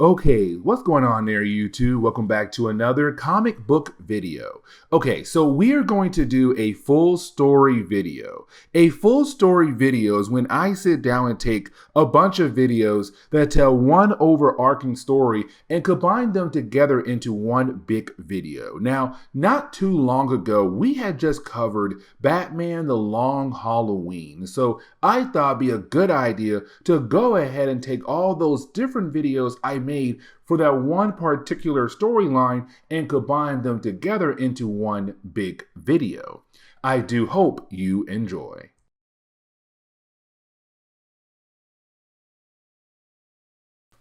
Okay, what's going on there, YouTube? Welcome back to another comic book video. Okay, so we are going to do a full story video. A full story video is when I sit down and take a bunch of videos that tell one overarching story and combine them together into one big video. Now, not too long ago, we had just covered Batman the Long Halloween. So I thought it'd be a good idea to go ahead and take all those different videos I made for that one particular storyline and combine them together into one big video. I do hope you enjoy.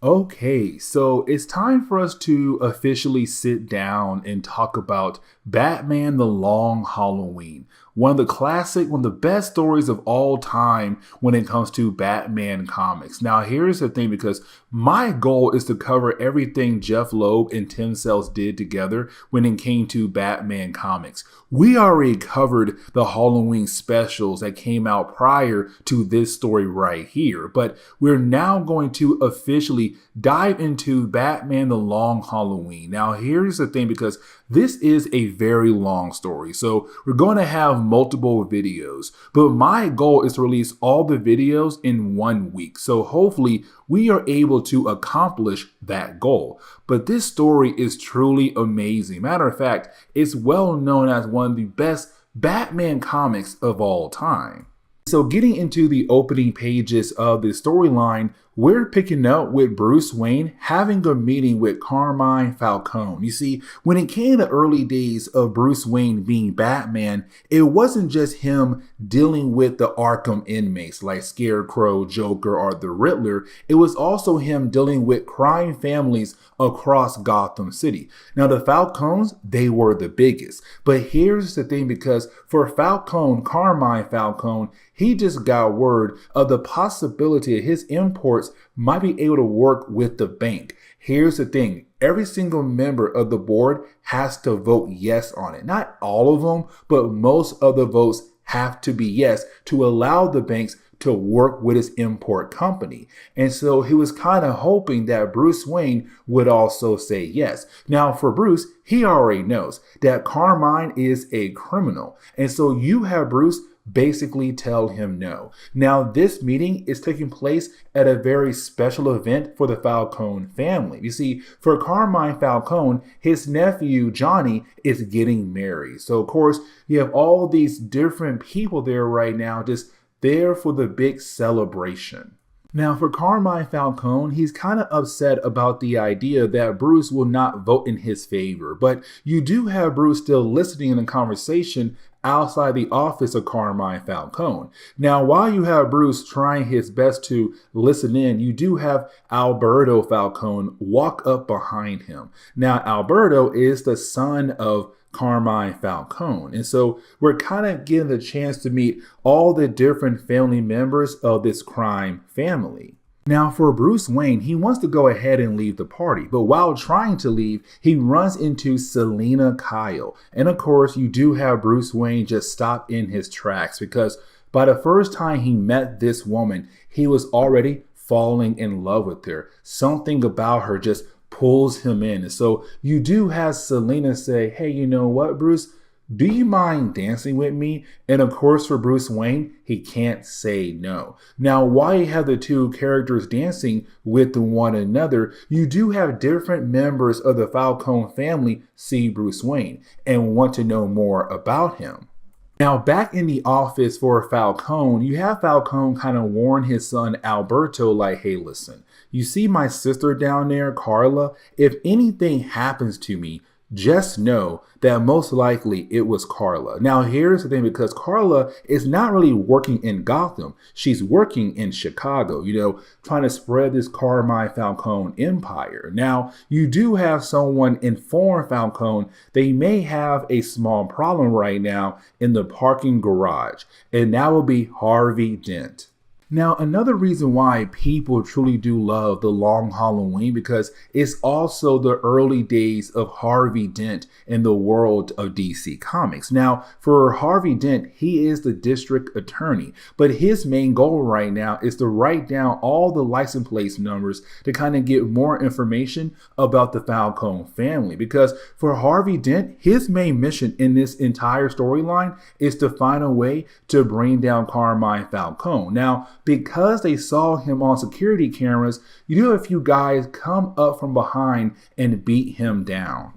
Okay, so it's time for us to officially sit down and talk about Batman the Long Halloween. One of the best stories of all time when it comes to Batman comics. Now, here's the thing, because my goal is to cover everything Jeff Loeb and Tim Sales did together when it came to Batman comics. We already covered the Halloween specials that came out prior to this story right here, but we're now going to officially dive into Batman the Long Halloween. Now, here's the thing, because this is a very long story, so we're going to have multiple videos, but my goal is to release all the videos in 1 week. So hopefully we are able to accomplish that goal. But this story is truly amazing. Matter of fact, it's well known as one of the best Batman comics of all time. So getting into the opening pages of the storyline, we're picking up with Bruce Wayne having a meeting with Carmine Falcone. You see, when it came to the early days of Bruce Wayne being Batman, it wasn't just him dealing with the Arkham inmates like Scarecrow, Joker, or the Riddler. It was also him dealing with crime families across Gotham City. Now, the Falcones, they were the biggest. But here's the thing, because for Falcone, Carmine Falcone, he just got word of the possibility of his imports might be able to work with the bank. Here's the thing. Every single member of the board has to vote yes on it. Not all of them, but most of the votes have to be yes to allow the banks to work with his import company. And so he was kind of hoping that Bruce Wayne would also say yes. Now, for Bruce, he already knows that Carmine is a criminal. And so you have Bruce basically tell him no. Now, this meeting is taking place at a very special event for the Falcone family. You see, for Carmine Falcone, his nephew Johnny is getting married. So, of course, you have all these different people there right now, just there for the big celebration. Now, for Carmine Falcone, he's kind of upset about the idea that Bruce will not vote in his favor, but you do have Bruce still listening in the conversation outside the office of Carmine Falcone. Now, while you have Bruce trying his best to listen in, you do have Alberto Falcone walk up behind him. Now, Alberto is the son of Carmine Falcone. And so we're kind of getting the chance to meet all the different family members of this crime family. Now, for Bruce Wayne, he wants to go ahead and leave the party, but while trying to leave, he runs into Selina Kyle. And of course, you do have Bruce Wayne just stop in his tracks, because by the first time he met this woman, he was already falling in love with her. Something about her just pulls him in. And so you do have Selina say, hey, you know what, Bruce? Do you mind dancing with me? And of course, for Bruce Wayne, he can't say no. Now, while you have the two characters dancing with one another, you do have different members of the Falcone family see Bruce Wayne and want to know more about him. Now, back in the office for Falcone, you have Falcone kind of warn his son Alberto, like, hey, listen, you see my sister down there, Carla? If anything happens to me, just know that most likely it was Carla. Now, here's the thing, because Carla is not really working in Gotham. She's working in Chicago, trying to spread this Carmine Falcone empire. Now, you do have someone inform Falcone they may have a small problem right now in the parking garage, and that will be Harvey Dent. Now, another reason why people truly do love The Long Halloween because it's also the early days of Harvey Dent in the world of DC Comics. Now, for Harvey Dent, he is the district attorney, but his main goal right now is to write down all the license plate numbers to kind of get more information about the Falcone family. Because for Harvey Dent, his main mission in this entire storyline is to find a way to bring down Carmine Falcone. Now, because they saw him on security cameras, you do have a few guys come up from behind and beat him down.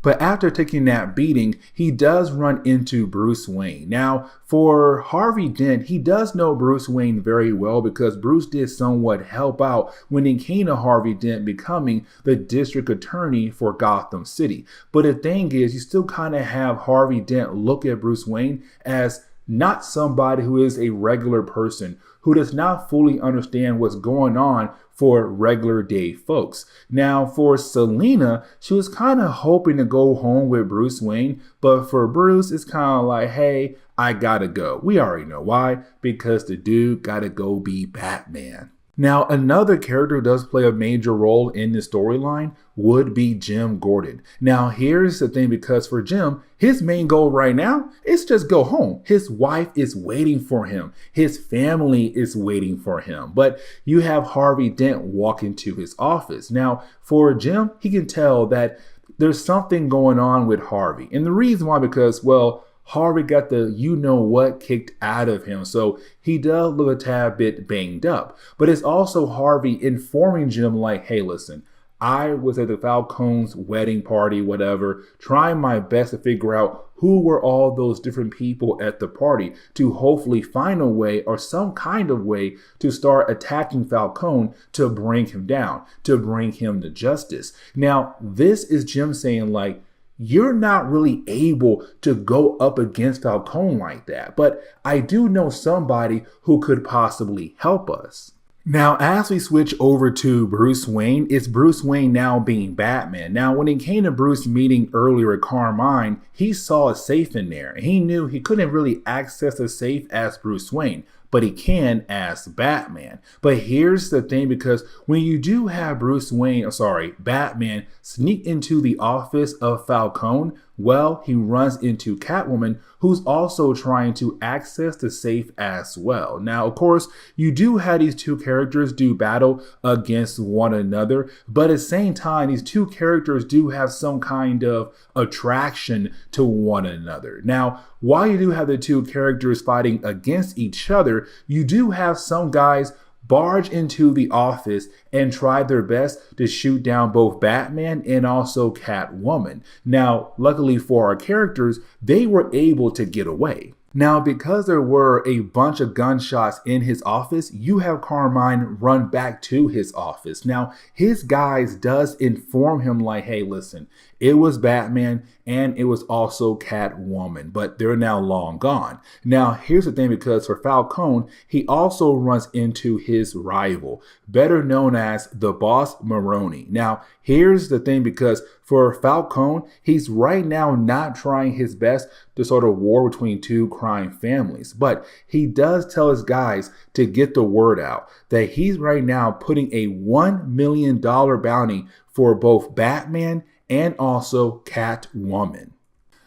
But after taking that beating, he does run into Bruce Wayne. Now, for Harvey Dent, he does know Bruce Wayne very well because Bruce did somewhat help out when it came to Harvey Dent becoming the district attorney for Gotham City. But the thing is, you still kind of have Harvey Dent look at Bruce Wayne as not somebody who is a regular person, who does not fully understand what's going on for regular day folks. Now, for Selina, she was kind of hoping to go home with Bruce Wayne, but for Bruce, it's kind of like, hey, I gotta go. We already know why, because the dude gotta go be Batman. Now, another character who does play a major role in the storyline would be Jim Gordon. Now, here's the thing, because for Jim, his main goal right now is just go home. His wife is waiting for him. His family is waiting for him. But you have Harvey Dent walk into his office. Now, for Jim, he can tell that there's something going on with Harvey. And the reason why, because, well, Harvey got the you-know-what kicked out of him, so he does look a tad bit banged up. But it's also Harvey informing Jim like, hey, listen, I was at the Falcone's wedding party, whatever, trying my best to figure out who were all those different people at the party to hopefully find a way or some kind of way to start attacking Falcone to bring him down, to bring him to justice. Now, this is Jim saying like, you're not really able to go up against Falcone like that, but I do know somebody who could possibly help us. Now, as we switch over to Bruce Wayne, it's Bruce Wayne now being Batman. Now, when it came to Bruce meeting earlier at Carmine, he saw a safe in there, and he knew he couldn't really access the safe as Bruce Wayne, but he can as Batman. But here's the thing, because when you do have Batman sneak into the office of Falcone, well, he runs into Catwoman, who's also trying to access the safe as well. Now, of course, you do have these two characters do battle against one another, but at the same time, these two characters do have some kind of attraction to one another. Now, while you do have the two characters fighting against each other, you do have some guys barge into the office and try their best to shoot down both Batman and also Catwoman. Now, luckily for our characters, they were able to get away. Now, because there were a bunch of gunshots in his office, you have Carmine run back to his office. Now, his guys does inform him like, hey, listen, it was Batman and it was also Catwoman, but they're now long gone. Now, here's the thing, because for Falcone, he also runs into his rival, better known as the Boss Maroni. Now, here's the thing, because for Falcone, he's right now not trying his best to start a war between two crime families, but he does tell his guys to get the word out that he's right now putting a $1 million bounty for both Batman and also Catwoman.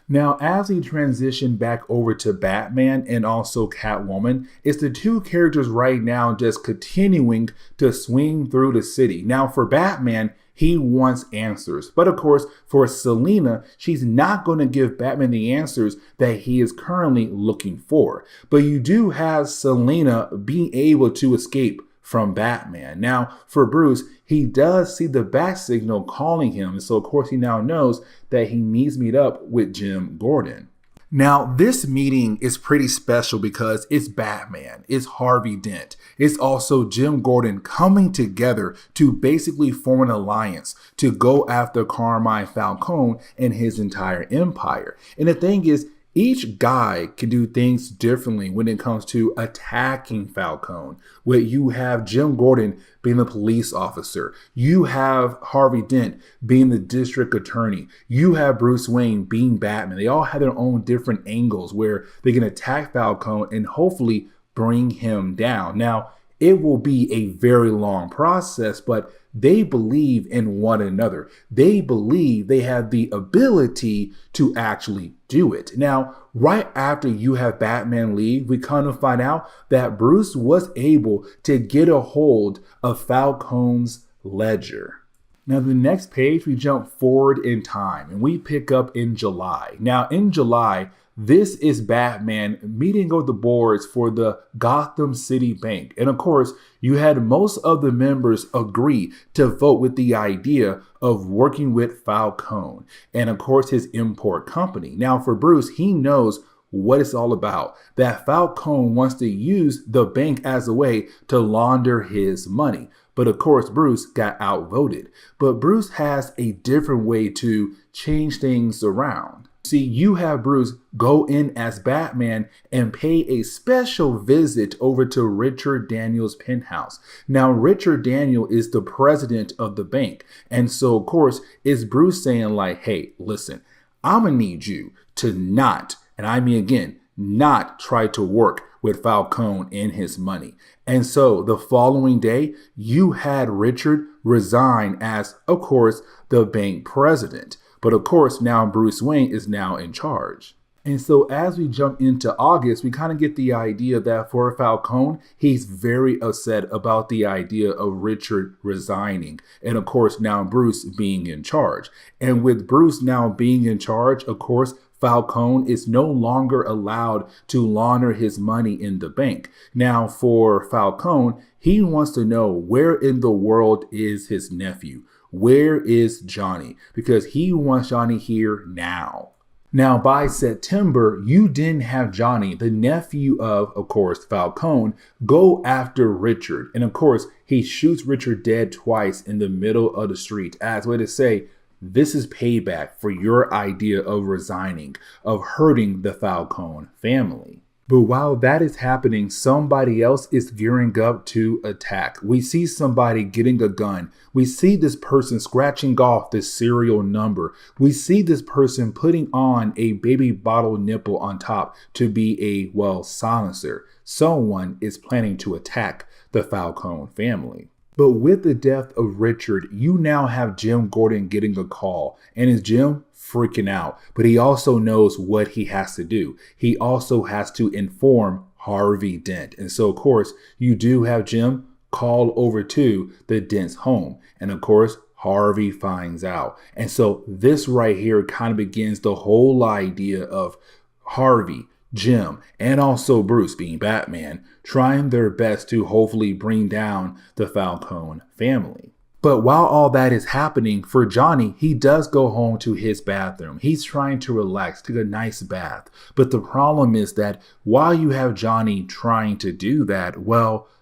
Now, as we transition back over to Batman and also Catwoman, it's the two characters right now just continuing to swing through the city. Now, for Batman, he wants answers. But of course, for Selina, she's not going to give Batman the answers that he is currently looking for. But you do have Selina being able to escape from Batman. Now, for Bruce, he does see the bat signal calling him. And so, of course, he now knows that he needs to meet up with Jim Gordon. Now, this meeting is pretty special because it's Batman, it's Harvey Dent, it's also Jim Gordon coming together to basically form an alliance to go after Carmine Falcone and his entire empire. And the thing is, each guy can do things differently when it comes to attacking Falcone. Where you have Jim Gordon being the police officer, you have Harvey Dent being the district attorney, you have Bruce Wayne being Batman. They all have their own different angles where they can attack Falcone and hopefully bring him down. Now, it will be a very long process, but they believe in one another. They believe they have the ability to actually do it. Now, right after you have Batman leave, we kind of find out that Bruce was able to get a hold of Falcone's ledger. Now, the next page, we jump forward in time and we pick up in July. Now, in July, this is Batman meeting with the boards for the Gotham City Bank. And of course, you had most of the members agree to vote with the idea of working with Falcone and of course his import company. Now for Bruce, he knows what it's all about, that Falcone wants to use the bank as a way to launder his money. But of course, Bruce got outvoted. But Bruce has a different way to change things around. See, you have Bruce go in as Batman and pay a special visit over to Richard Daniels' penthouse. Now, Richard Daniel is the president of the bank. And so, of course, it's Bruce saying like, hey, listen, I'm going to need you to not, and I mean again, not try to work with Falcone and his money. And so the following day, you had Richard resign as, of course, the bank president. But of course, now Bruce Wayne is now in charge. And so as we jump into August, we kind of get the idea that for Falcone, he's very upset about the idea of Richard resigning. And of course, now Bruce being in charge. And with Bruce now being in charge, of course, Falcone is no longer allowed to launder his money in the bank. Now for Falcone, he wants to know where in the world is his nephew. Where is Johnny? Because he wants Johnny here now. Now, by September, you didn't have Johnny, the nephew of course, Falcone, go after Richard. And of course, he shoots Richard dead twice in the middle of the street as a way to say, this is payback for your idea of resigning, of hurting the Falcone family. But while that is happening, somebody else is gearing up to attack. We see somebody getting a gun. We see this person scratching off the serial number. We see this person putting on a baby bottle nipple on top to be a, silencer. Someone is planning to attack the Falcone family. But with the death of Richard, you now have Jim Gordon getting a call. And is Jim freaking out? But he also knows what he has to do. He also has to inform Harvey Dent. And so, of course, you do have Jim call over to the Dent's home. And of course, Harvey finds out. And so this right here kind of begins the whole idea of Harvey, Jim, and also Bruce, being Batman, trying their best to hopefully bring down the Falcone family. But while all that is happening, for Johnny, he does go home to his bathroom. He's trying to relax, take a nice bath. But the problem is that while you have Johnny trying to do that,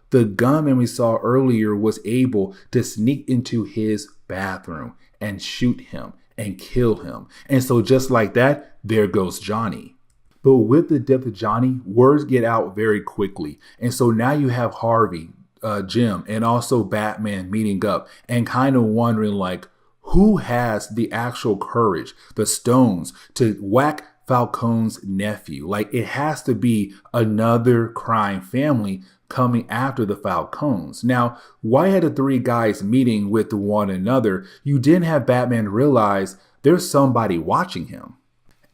the gunman we saw earlier was able to sneak into his bathroom and shoot him and kill him. And so just like that, there goes Johnny. But with the death of Johnny, words get out very quickly. And so now you have Harvey, Jim, and also Batman meeting up and kind of wondering like, who has the actual courage, the stones to whack Falcone's nephew? Like it has to be another crime family coming after the Falcones. Now, why had the three guys meeting with one another? You didn't have Batman realize there's somebody watching him.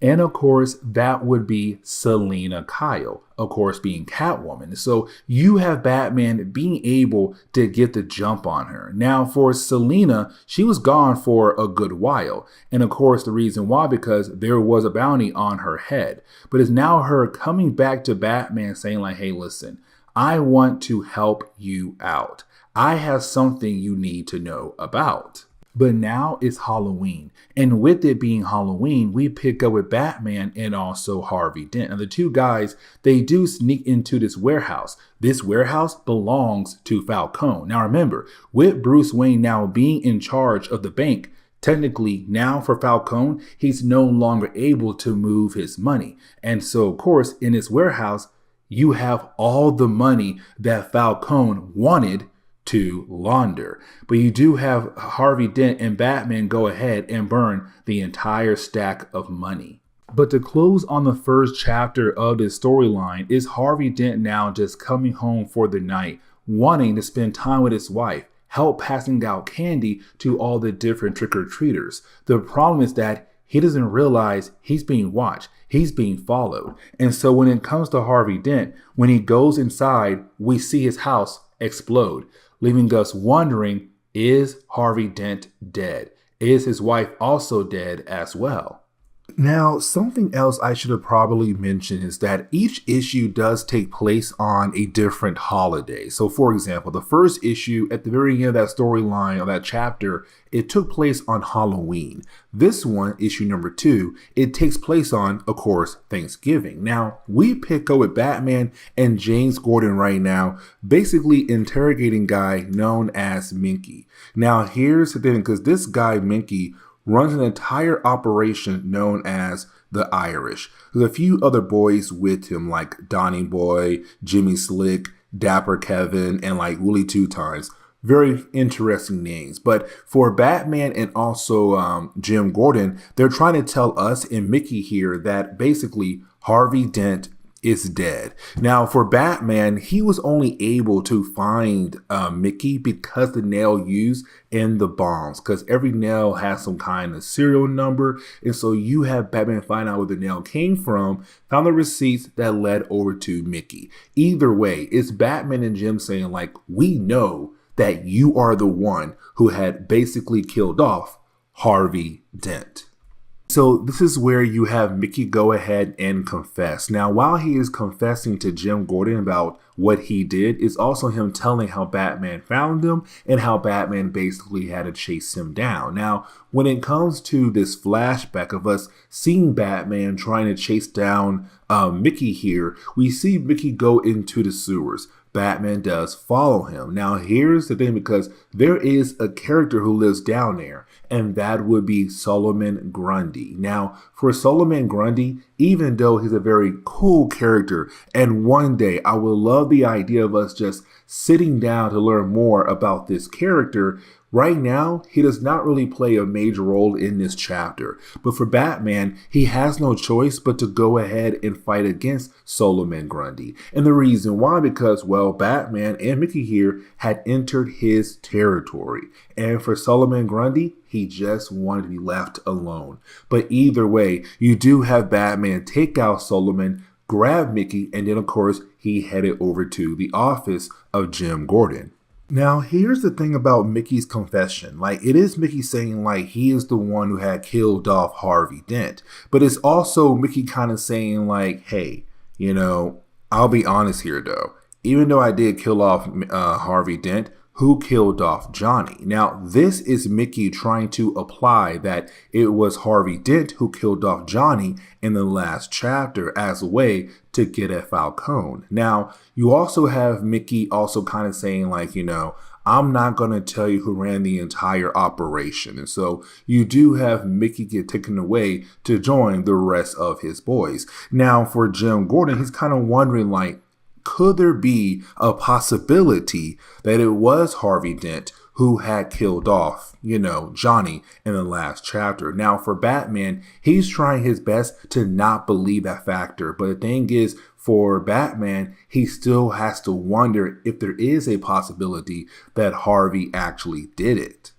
And of course, that would be Selina Kyle, of course, being Catwoman. So you have Batman being able to get the jump on her. Now for Selina, she was gone for a good while. And of course, the reason why, because there was a bounty on her head. But it's now her coming back to Batman saying like, hey, listen, I want to help you out. I have something you need to know about. But now it's Halloween. And with it being Halloween, we pick up with Batman and also Harvey Dent. And the two guys, they do sneak into this warehouse. This warehouse belongs to Falcone. Now remember, with Bruce Wayne now being in charge of the bank, technically now for Falcone, he's no longer able to move his money. And so, of course, in this warehouse, you have all the money that Falcone wanted to launder. But you do have Harvey Dent and Batman go ahead and burn the entire stack of money. But to close on the first chapter of this storyline is Harvey Dent now just coming home for the night, wanting to spend time with his wife, help passing out candy to all the different trick-or-treaters. The problem is that he doesn't realize he's being watched. He's being followed. And so when it comes to Harvey Dent, when he goes inside, we see his house explode, leaving us wondering, is Harvey Dent dead? Is his wife also dead as well? Now, something else I should have probably mentioned is that each issue does take place on a different holiday. So, for example, the first issue at the very end of that storyline or that chapter, it took place on Halloween. This one, issue number 2, it takes place on, of course, Thanksgiving. Now, we pick up with Batman and James Gordon right now, basically interrogating a guy known as Minky. Now, here's the thing, because this guy, Minky, runs an entire operation known as the Irish. There's a few other boys with him, like Donny Boy, Jimmy Slick, Dapper Kevin, and like Willie Two Times. Very interesting names. But for Batman and also Jim Gordon, they're trying to tell us and Mickey here that basically Harvey Dent is dead. Now, for Batman, he was only able to find Mickey because the nail used in the bombs, because every nail has some kind of serial number. And so you have Batman find out where the nail came from, found the receipts that led over to Mickey. Either way, it's Batman and Jim saying, like, we know that you are the one who had basically killed off Harvey Dent. So this is where you have Mickey go ahead and confess. Now, while he is confessing to Jim Gordon about what he did, is also him telling how Batman found him and how Batman basically had to chase him down. Now, when it comes to this flashback of us seeing Batman trying to chase down Mickey here, we see Mickey go into the sewers. Batman does follow him. Now, here's the thing, because there is a character who lives down there, and that would be Solomon Grundy. Now, for Solomon Grundy, even though he's a very cool character, and one day I would love the idea of us just sitting down to learn more about this character, right now, he does not really play a major role in this chapter. But for Batman, he has no choice but to go ahead and fight against Solomon Grundy. And the reason why, because, well, Batman and Mickey here had entered his territory. And for Solomon Grundy, he just wanted to be left alone. But either way, you do have Batman take out Solomon, grab Mickey, and then, of course, he headed over to the office of Jim Gordon. Now, here's the thing about Mickey's confession. Like, it is Mickey saying, like, he is the one who had killed off Harvey Dent. But it's also Mickey kind of saying, like, hey, you know, I'll be honest here, though. Even though I did kill off Harvey Dent, who killed off Johnny? Now, this is Mickey trying to apply that it was Harvey Dent who killed off Johnny in the last chapter as a way to get at Falcone. Now, you also have Mickey also kind of saying, like, you know, I'm not going to tell you who ran the entire operation. And so you do have Mickey get taken away to join the rest of his boys. Now, for Jim Gordon, he's kind of wondering, like, could there be a possibility that it was Harvey Dent who had killed off, you know, Johnny in the last chapter? Now, for Batman, he's trying his best to not believe that factor. But the thing is, for Batman, he still has to wonder if there is a possibility that Harvey actually did it.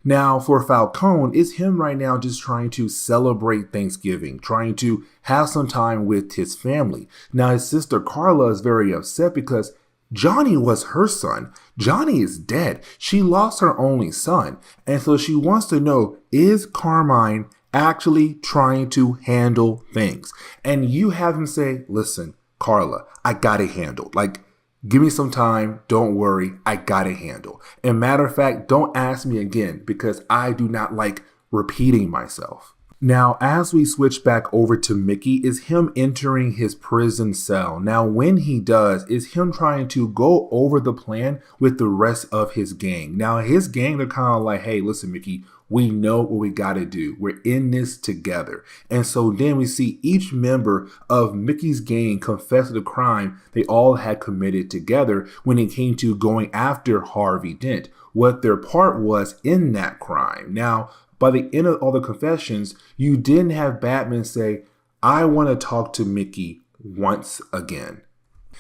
Now, for Falcone, it's him right now just trying to celebrate Thanksgiving, trying to have some time with his family. Now, his sister Carla is very upset because Johnny was her son. Johnny is dead. She lost her only son. And so she wants to know, is Carmine actually trying to handle things? And you have him say, listen, Carla, I got it handled. Like, give me some time. Don't worry. I got it handled. And matter of fact, don't ask me again because I do not like repeating myself. Now, as we switch back over to Mickey, is him entering his prison cell. Now, when he does, is him trying to go over the plan with the rest of his gang. Now, his gang, they're kind of like, hey, listen, Mickey, we know what we got to do. We're in this together. And so then we see each member of Mickey's gang confess to the crime they all had committed together when it came to going after Harvey Dent, what their part was in that crime. Now, by the end of all the confessions, you didn't have Batman say, I want to talk to Mickey once again.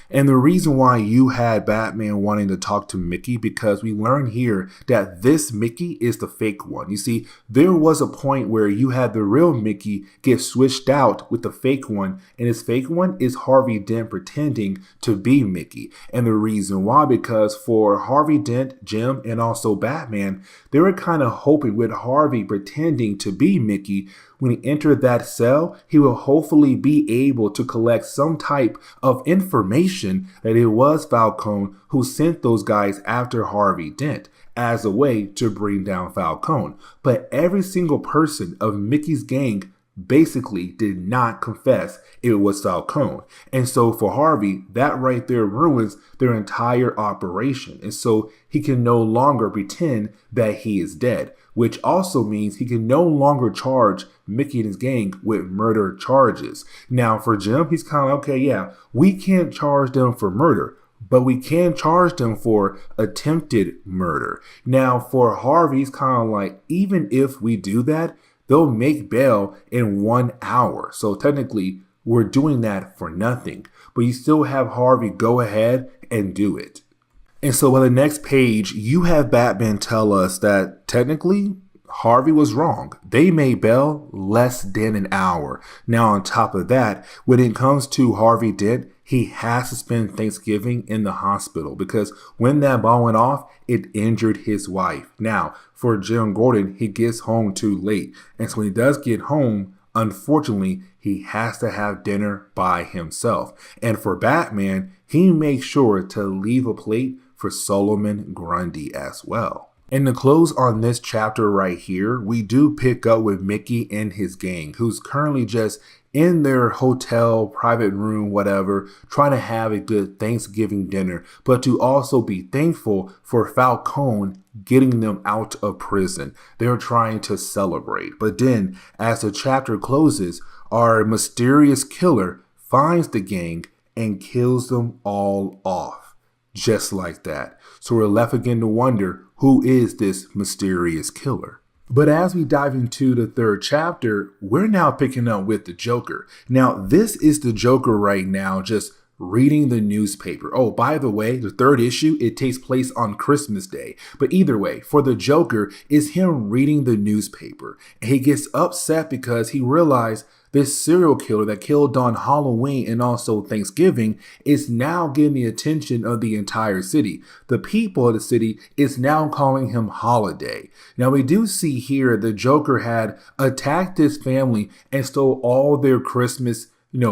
And the reason why you had Batman wanting to talk to Mickey, because we learn here that this Mickey is the fake one. You see, there was a point where you had the real Mickey get switched out with the fake one, and his fake one is Harvey Dent pretending to be Mickey. And the reason why, because for Harvey Dent, Jim, and also Batman, they were kind of hoping with Harvey pretending to be Mickey, when he entered that cell, he will hopefully be able to collect some type of information that it was Falcone who sent those guys after Harvey Dent as a way to bring down Falcone. But every single person of Mickey's gang basically did not confess it was Falcone. And so for Harvey, that right there ruins their entire operation. And so he can no longer pretend that he is dead, which also means he can no longer charge Mickey and his gang with murder charges. Now for Jim, he's kind of okay, yeah, we can't charge them for murder, but we can charge them for attempted murder. Now for Harvey, he's kind of like, even if we do that, they'll make bail in 1 hour. So technically, we're doing that for nothing. But you still have Harvey go ahead and do it. And so on the next page, you have Batman tell us that technically, Harvey was wrong. They made bail less than an hour. Now, on top of that, when it comes to Harvey Dent, he has to spend Thanksgiving in the hospital because when that bomb went off, it injured his wife. Now, for Jim Gordon, he gets home too late. And so when he does get home, unfortunately, he has to have dinner by himself. And for Batman, he makes sure to leave a plate for Solomon Grundy as well. And to close on this chapter right here, we do pick up with Mickey and his gang, who's currently just in their hotel, private room, whatever, trying to have a good Thanksgiving dinner, but to also be thankful for Falcone getting them out of prison. They're trying to celebrate. But then, as the chapter closes, our mysterious killer finds the gang and kills them all off. Just like that. So we're left again to wonder, who is this mysterious killer? But as we dive into the third chapter, we're now picking up with the Joker. Now, this is the Joker right now, just reading the newspaper. Oh, by the way, the third issue, it takes place on Christmas Day. But either way, for the Joker, is him reading the newspaper. And he gets upset because he realized this serial killer that killed on Halloween and also Thanksgiving is now getting the attention of the entire city. The people of the city is now calling him Holiday. Now we do see here the Joker had attacked his family and stole all their Christmas,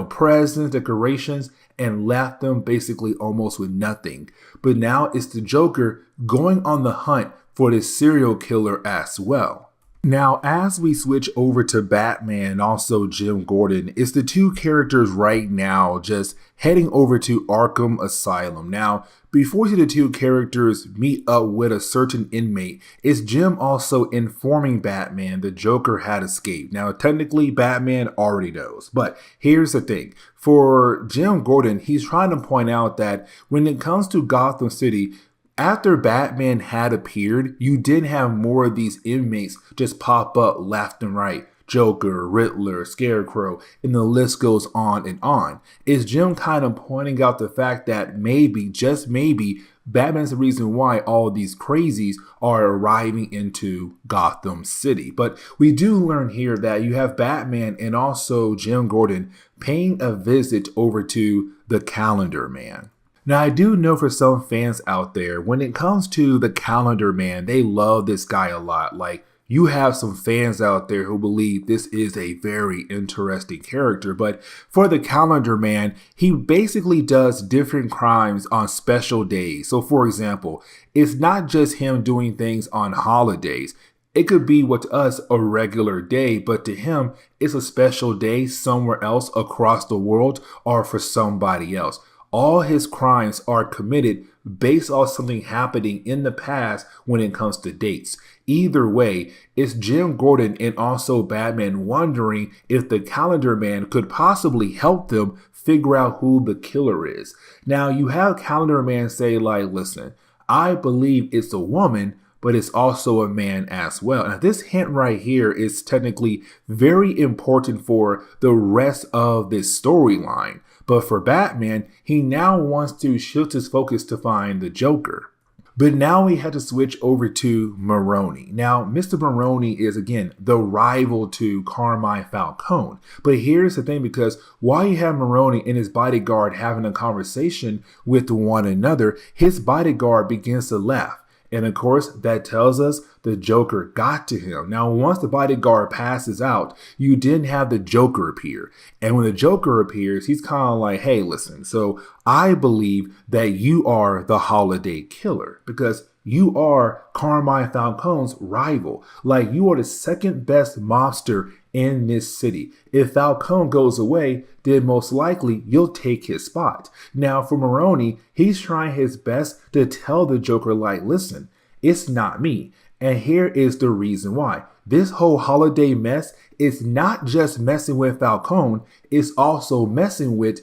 presents, decorations, and left them basically almost with nothing. But now it's the Joker going on the hunt for this serial killer as well. Now, as we switch over to Batman, also Jim Gordon, it's the two characters right now just heading over to Arkham Asylum. Now, before the two characters meet up with a certain inmate, it's Jim also informing Batman the Joker had escaped. Now, technically, Batman already knows, but here's the thing. For Jim Gordon, he's trying to point out that when it comes to Gotham City, after Batman had appeared, you did have more of these inmates just pop up left and right. Joker, Riddler, Scarecrow, and the list goes on and on. Is Jim kind of pointing out the fact that maybe, just maybe, Batman's the reason why all these crazies are arriving into Gotham City. But we do learn here that you have Batman and also Jim Gordon paying a visit over to the Calendar Man. Now, I do know for some fans out there, when it comes to the Calendar Man, they love this guy a lot. Like, you have some fans out there who believe this is a very interesting character. But for the Calendar Man, he basically does different crimes on special days. So, for example, it's not just him doing things on holidays. It could be what to us a regular day, but to him, it's a special day somewhere else across the world or for somebody else. All his crimes are committed based off something happening in the past when it comes to dates. Either way, it's Jim Gordon and also Batman wondering if the Calendar Man could possibly help them figure out who the killer is. Now, you have Calendar Man say, like, listen, I believe it's a woman, but it's also a man as well. Now, this hint right here is technically very important for the rest of this storyline. But for Batman, he now wants to shift his focus to find the Joker. But now we had to switch over to Maroni. Now, Mr. Maroni is, again, the rival to Carmine Falcone. But here's the thing, because while you have Maroni and his bodyguard having a conversation with one another, his bodyguard begins to laugh. And of course, that tells us the Joker got to him. Now, once the bodyguard passes out, you didn't have the Joker appear. And when the Joker appears, he's kind of like, hey, listen, so I believe that you are the holiday killer because you are Carmine Falcone's rival. Like, you are the second best mobster in this city. If Falcone goes away, then most likely you'll take his spot. Now, for Maroni, he's trying his best to tell the Joker, like, listen, it's not me. And here is the reason why. This whole holiday mess is not just messing with Falcone, it's also messing with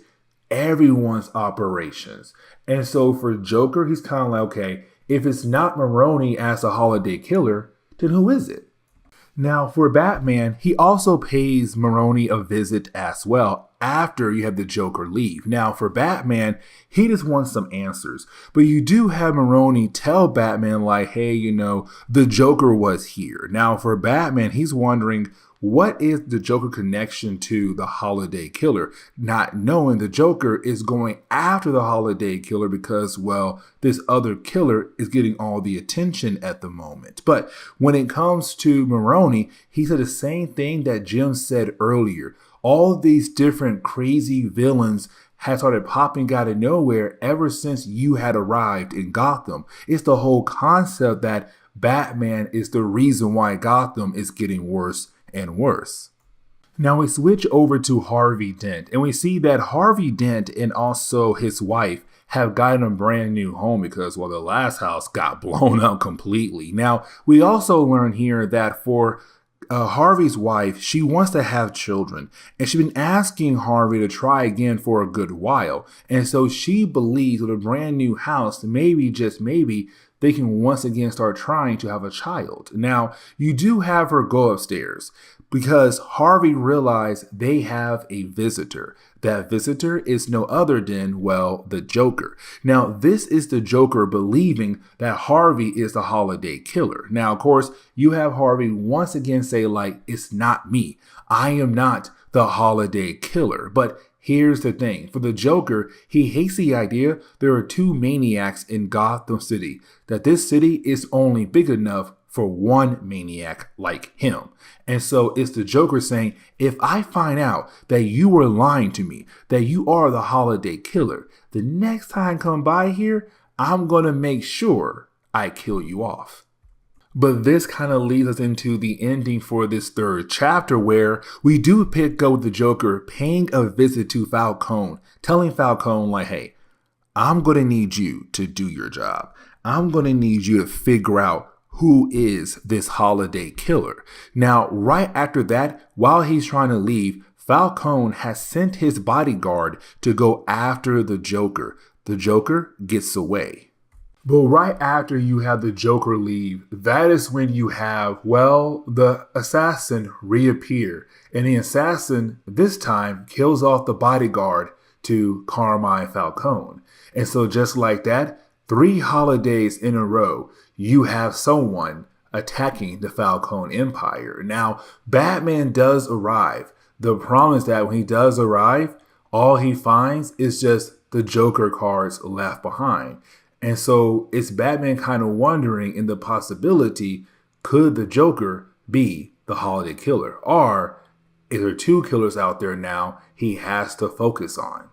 everyone's operations. And so for Joker, he's kind of like, okay, if it's not Maroni as a holiday killer, then who is it? Now, for Batman, he also pays Maroni a visit as well after you have the Joker leave. Now, for Batman, he just wants some answers. But you do have Maroni tell Batman, like, hey, the Joker was here. Now, for Batman, he's wondering, what is the Joker connection to the holiday killer? Not knowing the Joker is going after the holiday killer because, well, this other killer is getting all the attention at the moment. But when it comes to Maroni, he said the same thing that Jim said earlier. All of these different crazy villains had started popping out of nowhere ever since you had arrived in Gotham. It's the whole concept that Batman is the reason why Gotham is getting worse and worse. Now we switch over to Harvey Dent, and we see that Harvey Dent and also his wife have gotten a brand new home because, well, the last house got blown up completely. Now, we also learn here that for Harvey's wife, she wants to have children, and she's been asking Harvey to try again for a good while. And so she believes with a brand new house, maybe, just maybe, they can once again start trying to have a child. Now, you do have her go upstairs because Harvey realized they have a visitor. That visitor is no other than, well, the Joker. Now, this is the Joker believing that Harvey is the holiday killer. Now, of course, you have Harvey once again say, like, it's not me. I am not the holiday killer. But here's the thing. For the Joker, he hates the idea there are two maniacs in Gotham City, that this city is only big enough for one maniac like him. And so it's the Joker saying, if I find out that you were lying to me, that you are the holiday killer, the next time I come by here, I'm going to make sure I kill you off. But this kind of leads us into the ending for this third chapter, where we do pick up the Joker paying a visit to Falcone, telling Falcone, like, hey, I'm going to need you to do your job. I'm going to need you to figure out who is this holiday killer. Now, right after that, while he's trying to leave, Falcone has sent his bodyguard to go after the Joker. The Joker gets away. But right after you have the Joker leave, that is when you have, well, the assassin reappear. And the assassin, this time, kills off the bodyguard to Carmine Falcone. And so just like that, 3 holidays in a row, you have someone attacking the Falcone Empire. Now, Batman does arrive. The problem is that when he does arrive, all he finds is just the Joker cards left behind. And so it's Batman kind of wondering in the possibility, could the Joker be the holiday killer? Or is there 2 killers out there now he has to focus on?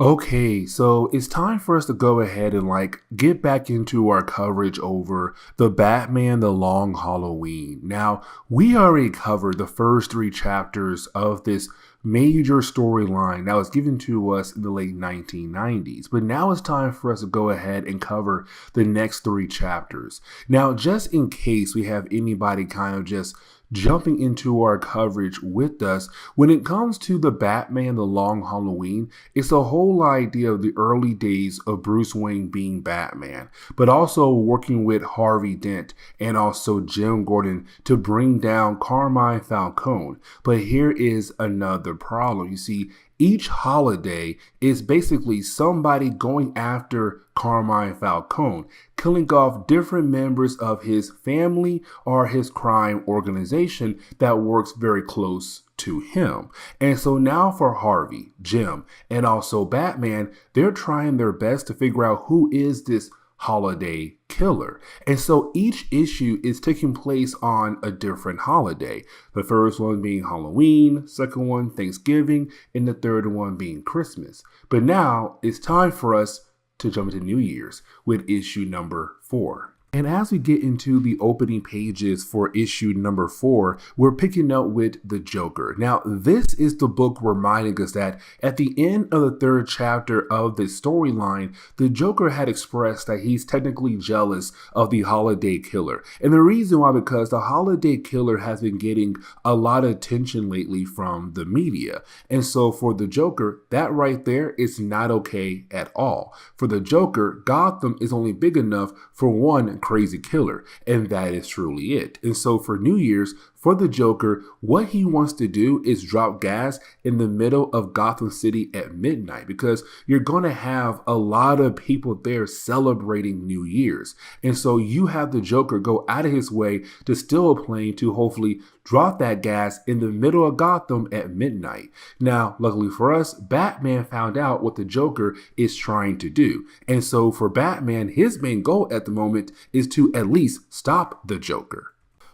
Okay, so it's time for us to go ahead and get back into our coverage over the Batman The Long Halloween. Now, we already covered the first 3 chapters of this major storyline that was given to us in the late 1990s. But now it's time for us to go ahead and cover the next 3 chapters. Now, just in case we have anybody kind of just jumping into our coverage with us. When it comes to the Batman, the Long Halloween, it's the whole idea of the early days of Bruce Wayne being Batman, but also working with Harvey Dent and also Jim Gordon to bring down Carmine Falcone. But here is another problem. You see, each holiday is basically somebody going after Carmine Falcone, killing off different members of his family or his crime organization that works very close to him. And so now for Harvey, Jim, and also Batman, they're trying their best to figure out who is this holiday killer. And so each issue is taking place on a different holiday. The first one being Halloween, second one Thanksgiving, and the third one being Christmas. But now it's time for us to jump into New Year's with issue number 4. And as we get into the opening pages for issue number 4, we're picking up with the Joker. Now, this is the book reminding us that at the end of the 3rd chapter of the storyline, the Joker had expressed that he's technically jealous of the holiday killer. And the reason why, because the holiday killer has been getting a lot of attention lately from the media. And so for the Joker, that right there is not okay at all. For the Joker, Gotham is only big enough for one crazy killer, and that is truly it. And so for New Year's, for the Joker, what he wants to do is drop gas in the middle of Gotham City at midnight, because you're going to have a lot of people there celebrating New Year's. And so you have the Joker go out of his way to steal a plane to hopefully drop that gas in the middle of Gotham at midnight. Now, luckily for us, Batman found out what the Joker is trying to do. And so for Batman, his main goal at the moment is to at least stop the Joker.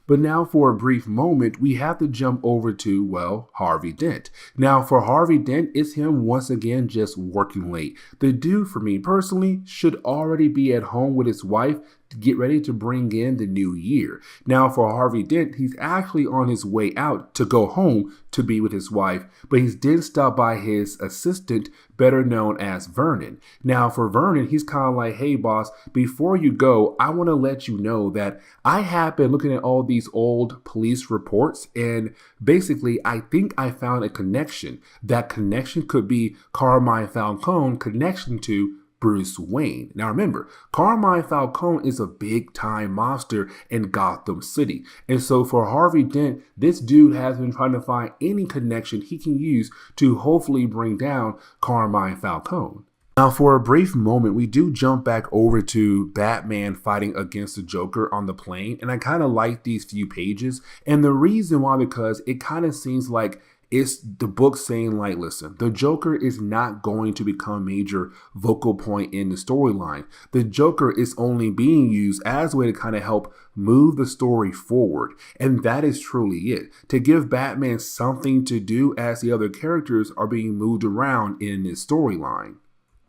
But now for a brief moment, we have to jump over to, well, Harvey Dent. Now for Harvey Dent, it's him once again just working late. The dude, for me personally, should already be at home with his wife to get ready to bring in the new year. Now for Harvey Dent, he's actually on his way out to go home to be with his wife, but he's then stopped by his assistant, better known as Vernon. Now for Vernon, he's kind of like, hey boss, before you go, I want to let you know that I have been looking at all these old police reports, and basically I think I found a connection. That connection could be Carmine Falcone connection to Bruce Wayne. Now remember, Carmine Falcone is a big time monster in Gotham City. And so for Harvey Dent, this dude has been trying to find any connection he can use to hopefully bring down Carmine Falcone. Now, for a brief moment, we do jump back over to Batman fighting against the Joker on the plane. And I kind of like these few pages. And the reason why, because it kind of seems like it's the book saying, like, listen, the Joker is not going to become a major vocal point in the storyline. The Joker is only being used as a way to kind of help move the story forward. And that is truly it. To give Batman something to do as the other characters are being moved around in this storyline.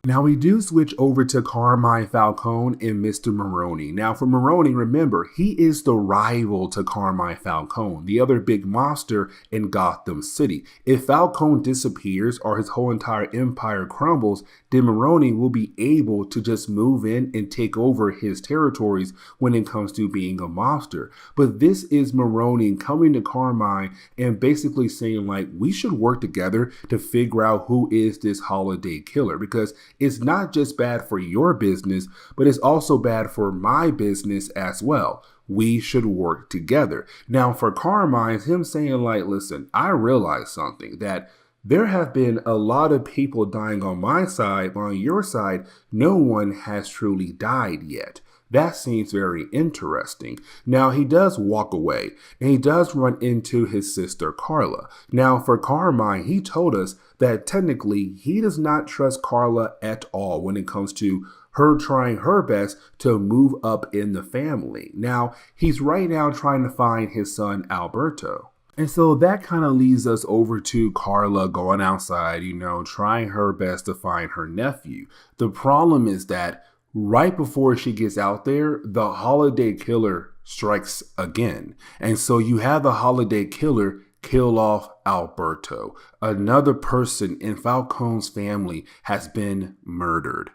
Now we do switch over to Carmine Falcone and Mr. Maroni. Now for Maroni, remember, he is the rival to Carmine Falcone, the other big monster in Gotham City. If Falcone disappears or his whole entire empire crumbles, then Maroni will be able to just move in and take over his territories when it comes to being a monster. But this is Maroni coming to Carmine and basically saying, like, we should work together to figure out who is this holiday killer, because it's not just bad for your business, but it's also bad for my business as well. We should work together. Now for Carmine, him saying, like, listen, I realize something, that there have been a lot of people dying on my side, but on your side, no one has truly died yet. That seems very interesting. Now, he does walk away, and he does run into his sister, Carla. Now, for Carmine, he told us that technically he does not trust Carla at all when it comes to her trying her best to move up in the family. Now, he's right now trying to find his son, Alberto. And so that kind of leads us over to Carla going outside, trying her best to find her nephew. The problem is that right before she gets out there, the holiday killer strikes again. And so you have the holiday killer kill off Alberto. Another person in Falcone's family has been murdered.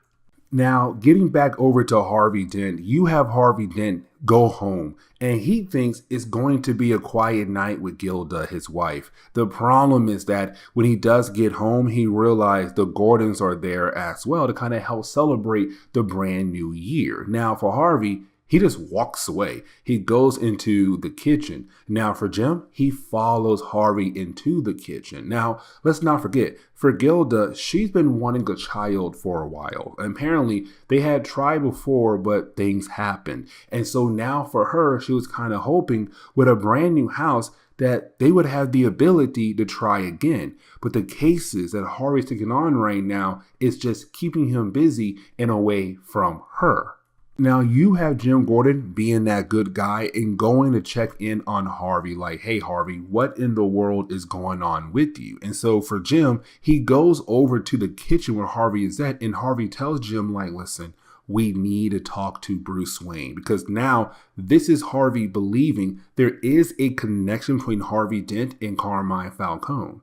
Now, getting back over to Harvey Dent, you have Harvey Dent go home and he thinks it's going to be a quiet night with Gilda, his wife. The problem is that when he does get home, he realized the Gordons are there as well to kind of help celebrate the brand new year. Now, for Harvey, he just walks away. He goes into the kitchen. Now, for Jim, he follows Harvey into the kitchen. Now, let's not forget, for Gilda, she's been wanting a child for a while. Apparently, they had tried before, but things happened. And so now for her, she was kind of hoping with a brand new house that they would have the ability to try again. But the cases that Harvey's taking on right now is just keeping him busy and away from her. Now, you have Jim Gordon being that good guy and going to check in on Harvey like, hey, Harvey, what in the world is going on with you? And so for Jim, he goes over to the kitchen where Harvey is at, and Harvey tells Jim, like, listen, we need to talk to Bruce Wayne, because now this is Harvey believing there is a connection between Harvey Dent and Carmine Falcone.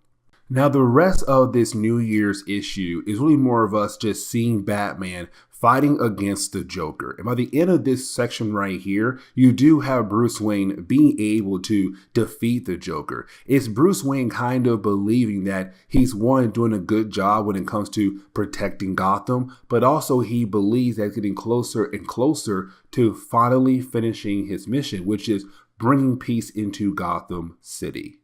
Now, the rest of this New Year's issue is really more of us just seeing Batman fighting against the Joker. And by the end of this section right here, you do have Bruce Wayne being able to defeat the Joker. It's Bruce Wayne kind of believing that he's one, doing a good job when it comes to protecting Gotham, but also he believes that he's getting closer and closer to finally finishing his mission, which is bringing peace into Gotham City.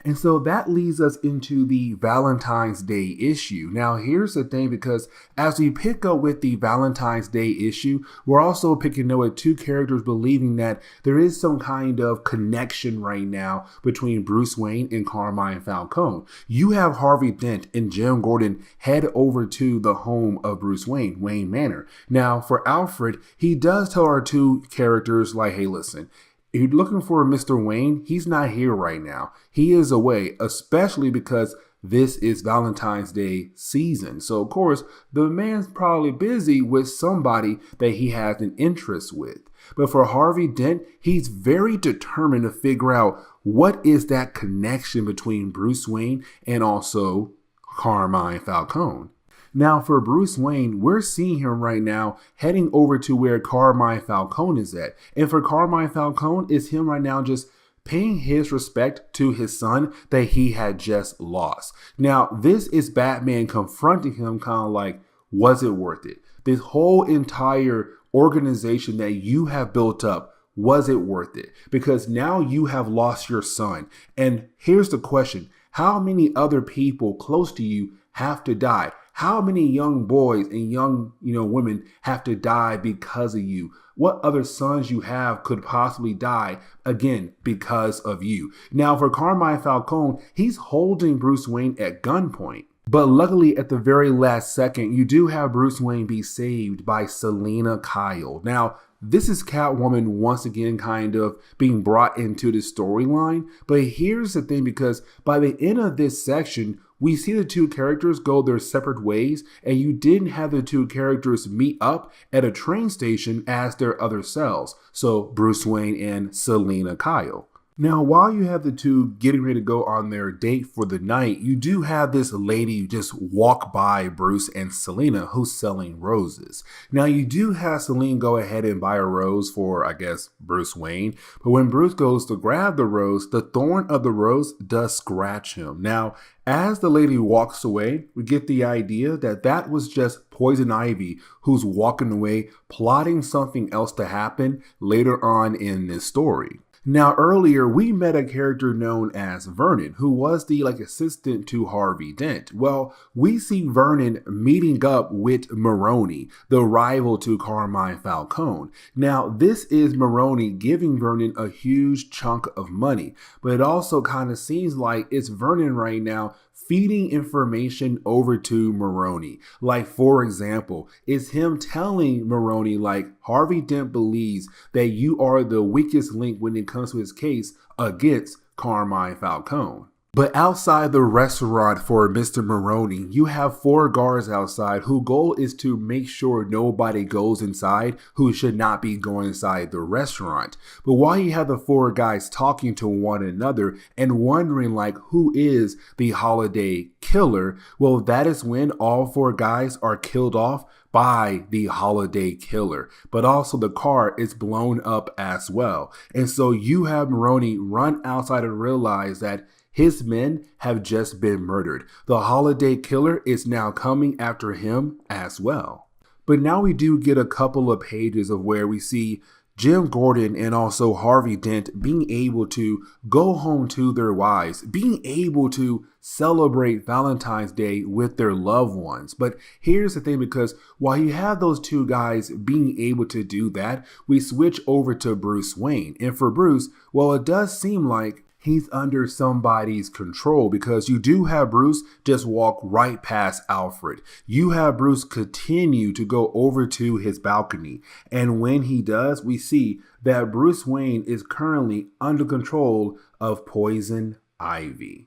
And so that leads us into the Valentine's Day issue. Now, here's the thing, because as we pick up with the Valentine's Day issue, we're also picking up with two characters believing that there is some kind of connection right now between Bruce Wayne and Carmine Falcone. You have Harvey Dent and Jim Gordon head over to the home of Bruce Wayne, Wayne Manor. Now, for Alfred, he does tell our two characters, like, hey, listen, if you're looking for Mr. Wayne, he's not here right now. He is away, especially because this is Valentine's Day season. So, of course, the man's probably busy with somebody that he has an interest with. But for Harvey Dent, he's very determined to figure out what is that connection between Bruce Wayne and also Carmine Falcone. Now, for Bruce Wayne, we're seeing him right now heading over to where Carmine Falcone is at. And for Carmine Falcone, it's him right now just paying his respect to his son that he had just lost. Now, this is Batman confronting him, kind of like, was it worth it? This whole entire organization that you have built up, was it worth it? Because now you have lost your son. And here's the question. How many other people close to you have to die? How many young boys and young, women have to die because of you? What other sons you have could possibly die, again, because of you? Now, for Carmine Falcone, he's holding Bruce Wayne at gunpoint. But luckily, at the very last second, you do have Bruce Wayne be saved by Selina Kyle. Now, this is Catwoman once again kind of being brought into the storyline. But here's the thing, because by the end of this section, we see the two characters go their separate ways, and you didn't have the two characters meet up at a train station as their other selves. So Bruce Wayne and Selina Kyle. Now, while you have the two getting ready to go on their date for the night, you do have this lady just walk by Bruce and Selina who's selling roses. Now, you do have Selina go ahead and buy a rose for, I guess, Bruce Wayne. But when Bruce goes to grab the rose, the thorn of the rose does scratch him. Now, as the lady walks away, we get the idea that that was just Poison Ivy who's walking away, plotting something else to happen later on in this story. Now, earlier, we met a character known as Vernon, who was the assistant to Harvey Dent. Well, we see Vernon meeting up with Maroni, the rival to Carmine Falcone. Now, this is Maroni giving Vernon a huge chunk of money, but it also kind of seems like it's Vernon right now feeding information over to Maroni. Like, for example, it's him telling Maroni, like, Harvey Dent believes that you are the weakest link when it comes to his case against Carmine Falcone. But outside the restaurant for Mr. Maroney, you have 4 guards outside whose goal is to make sure nobody goes inside who should not be going inside the restaurant. But while you have the 4 guys talking to one another and wondering like who is the holiday killer, well, that is when all 4 guys are killed off by the holiday killer, but also the car is blown up as well. And so you have Maroney run outside and realize that his men have just been murdered. The holiday killer is now coming after him as well. But now we do get a couple of pages of where we see Jim Gordon and also Harvey Dent being able to go home to their wives, being able to celebrate Valentine's Day with their loved ones. But here's the thing, because while you have those 2 guys being able to do that, we switch over to Bruce Wayne. And for Bruce, well, it does seem like he's under somebody's control, because you do have Bruce just walk right past Alfred. You have Bruce continue to go over to his balcony. And when he does, we see that Bruce Wayne is currently under control of Poison Ivy.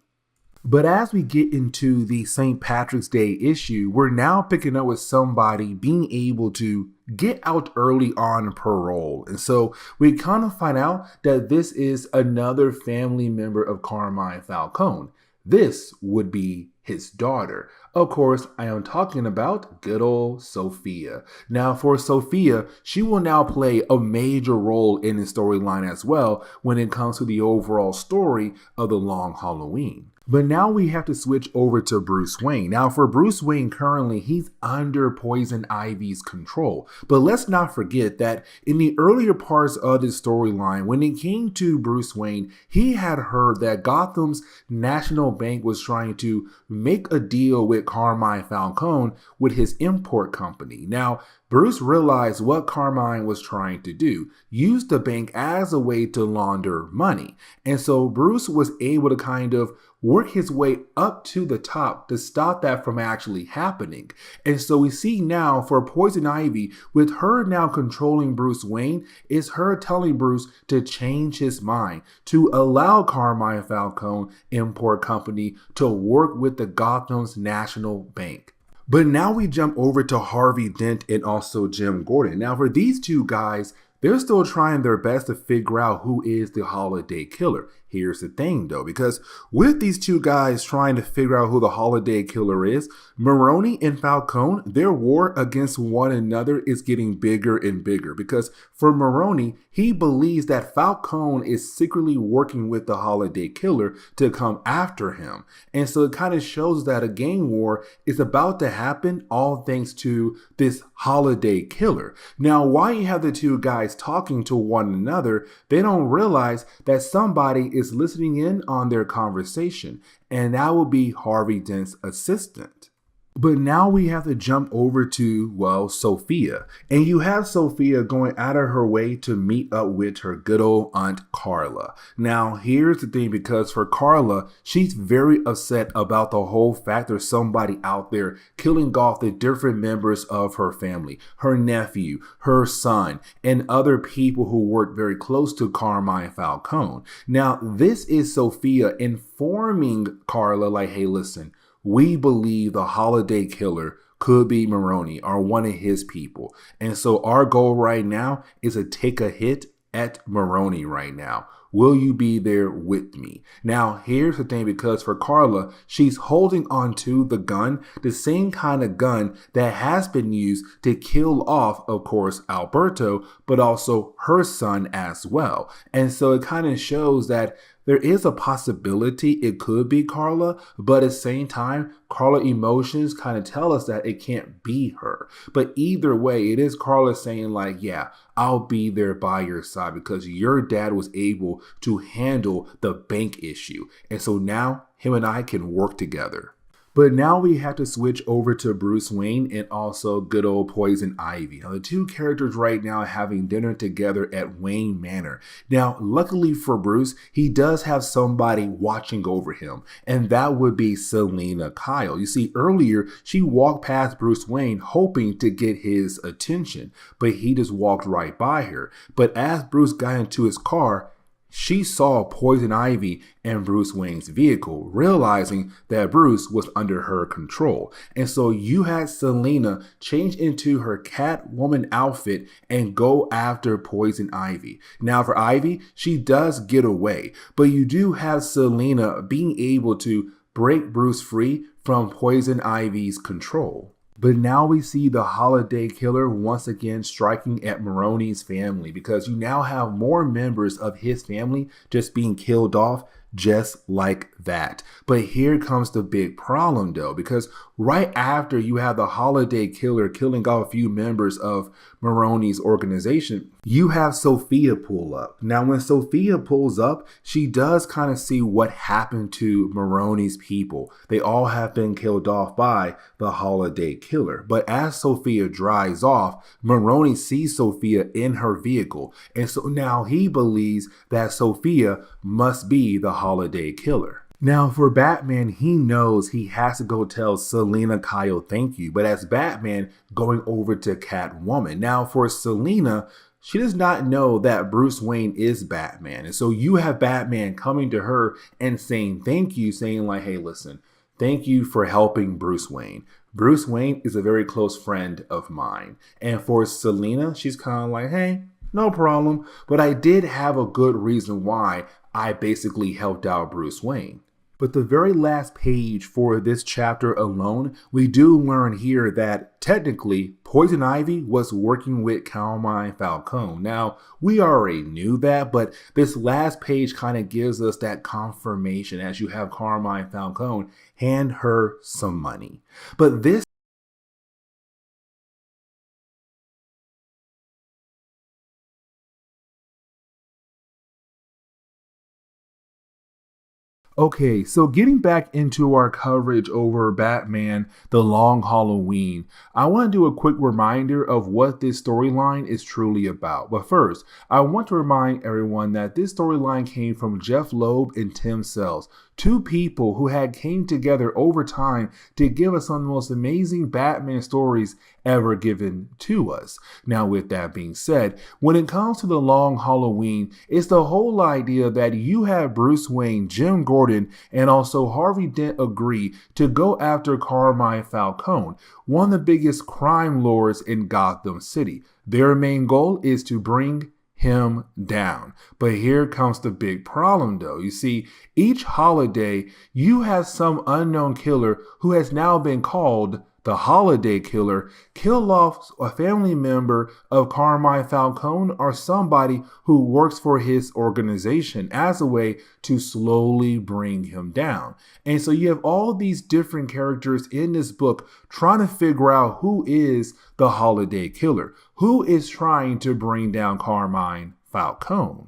But as we get into the St. Patrick's Day issue, we're now picking up with somebody being able to get out early on parole. And so we kind of find out that this is another family member of Carmine Falcone. This would be his daughter. Of course, I am talking about good old Sophia. Now for Sophia, she will now play a major role in the storyline as well when it comes to the overall story of the Long Halloween. But now we have to switch over to Bruce Wayne. Now for Bruce Wayne, currently he's under Poison Ivy's control. But let's not forget that in the earlier parts of this storyline, when it came to Bruce Wayne, he had heard that Gotham's National Bank was trying to make a deal with Carmine Falcone with his import company. Now, Bruce realized what Carmine was trying to do, use the bank as a way to launder money. And so Bruce was able to kind of work his way up to the top to stop that from actually happening. And so we see now for Poison Ivy, with her now controlling Bruce Wayne, is her telling Bruce to change his mind, to allow Carmine Falcone Import Company to work with the Gotham's National Bank. But now we jump over to Harvey Dent and also Jim Gordon. Now for these 2 guys, they're still trying their best to figure out who is the holiday killer. Here's the thing though, because with these 2 guys trying to figure out who the holiday killer is, Maroney and Falcone, their war against one another is getting bigger and bigger, because for Maroney, he believes that Falcone is secretly working with the holiday killer to come after him. And so it kind of shows that a gang war is about to happen, all thanks to this holiday killer. Now, while you have the 2 guys talking to one another, they don't realize that somebody is listening in on their conversation, and that will be Harvey Dent's assistant. But now we have to jump over to, well, Sophia. And you have Sophia going out of her way to meet up with her good old Aunt Carla. Now, here's the thing, because for Carla, she's very upset about the whole fact there's somebody out there killing off the different members of her family, her nephew, her son, and other people who work very close to Carmine Falcone. Now, this is Sophia informing Carla like, hey, listen, we believe the holiday killer could be Maroney or one of his people. And so our goal right now is to take a hit at Maroney right now. Will you be there with me? Now, here's the thing, because for Carla, she's holding on to the gun, the same kind of gun that has been used to kill off, of course, Alberto, but also her son as well. And so it kind of shows that there is a possibility it could be Carla, but at the same time, Carla emotions kind of tell us that it can't be her. But either way, it is Carla saying like, yeah, I'll be there by your side because your dad was able to handle the bank issue. And so now him and I can work together. But now we have to switch over to Bruce Wayne and also good old Poison Ivy. Now, the 2 characters right now are having dinner together at Wayne Manor. Now, luckily for Bruce, he does have somebody watching over him, and that would be Selena Kyle. You see, earlier, she walked past Bruce Wayne hoping to get his attention, but he just walked right by her. But as Bruce got into his car, she saw Poison Ivy in Bruce Wayne's vehicle, realizing that Bruce was under her control. And so you had Selina change into her Catwoman outfit and go after Poison Ivy. Now for Ivy, she does get away, but you do have Selina being able to break Bruce free from Poison Ivy's control. But now we see the Holiday Killer once again striking at Maroni's family, because you now have more members of his family just being killed off just like that. But here comes the big problem though, because right after you have the Holiday Killer killing off a few members of Maroni's organization, you have Sophia pull up. Now when Sophia pulls up, she does kind of see what happened to Maroni's people. They all have been killed off by the Holiday Killer. But as Sophia drives off, Maroni sees Sophia in her vehicle. And so now he believes that Sophia must be the Holiday Killer. Now for Batman, he knows he has to go tell Selina Kyle thank you, but as Batman going over to Catwoman. Now for Selina, she does not know that Bruce Wayne is Batman. And so you have Batman coming to her and saying thank you, saying like, hey, listen, thank you for helping Bruce Wayne. Bruce Wayne is a very close friend of mine. And for Selina, she's kind of like, hey, no problem. But I did have a good reason why I basically helped out Bruce Wayne. But the very last page for this chapter alone, we do learn here that technically Poison Ivy was working with Carmine Falcone. Now, we already knew that, but this last page kind of gives us that confirmation as you have Carmine Falcone hand her some money. But this Okay, so getting back into our coverage over Batman, The Long Halloween, I want to do a quick reminder of what this storyline is truly about. But first, I want to remind everyone that this storyline came from Jeff Loeb and Tim Sells, two people who had came together over time to give us some of the most amazing Batman stories ever given to us. Now, with that being said, when it comes to The Long Halloween, it's the whole idea that you have Bruce Wayne, Jim Gordon, and also Harvey Dent agree to go after Carmine Falcone, one of the biggest crime lords in Gotham City. Their main goal is to bring him down. But here comes the big problem though. You see, each holiday, you have some unknown killer who has now been called the Holiday Killer, kill off a family member of Carmine Falcone or somebody who works for his organization as a way to slowly bring him down. And so you have all these different characters in this book trying to figure out who is the Holiday Killer, who is trying to bring down Carmine Falcone.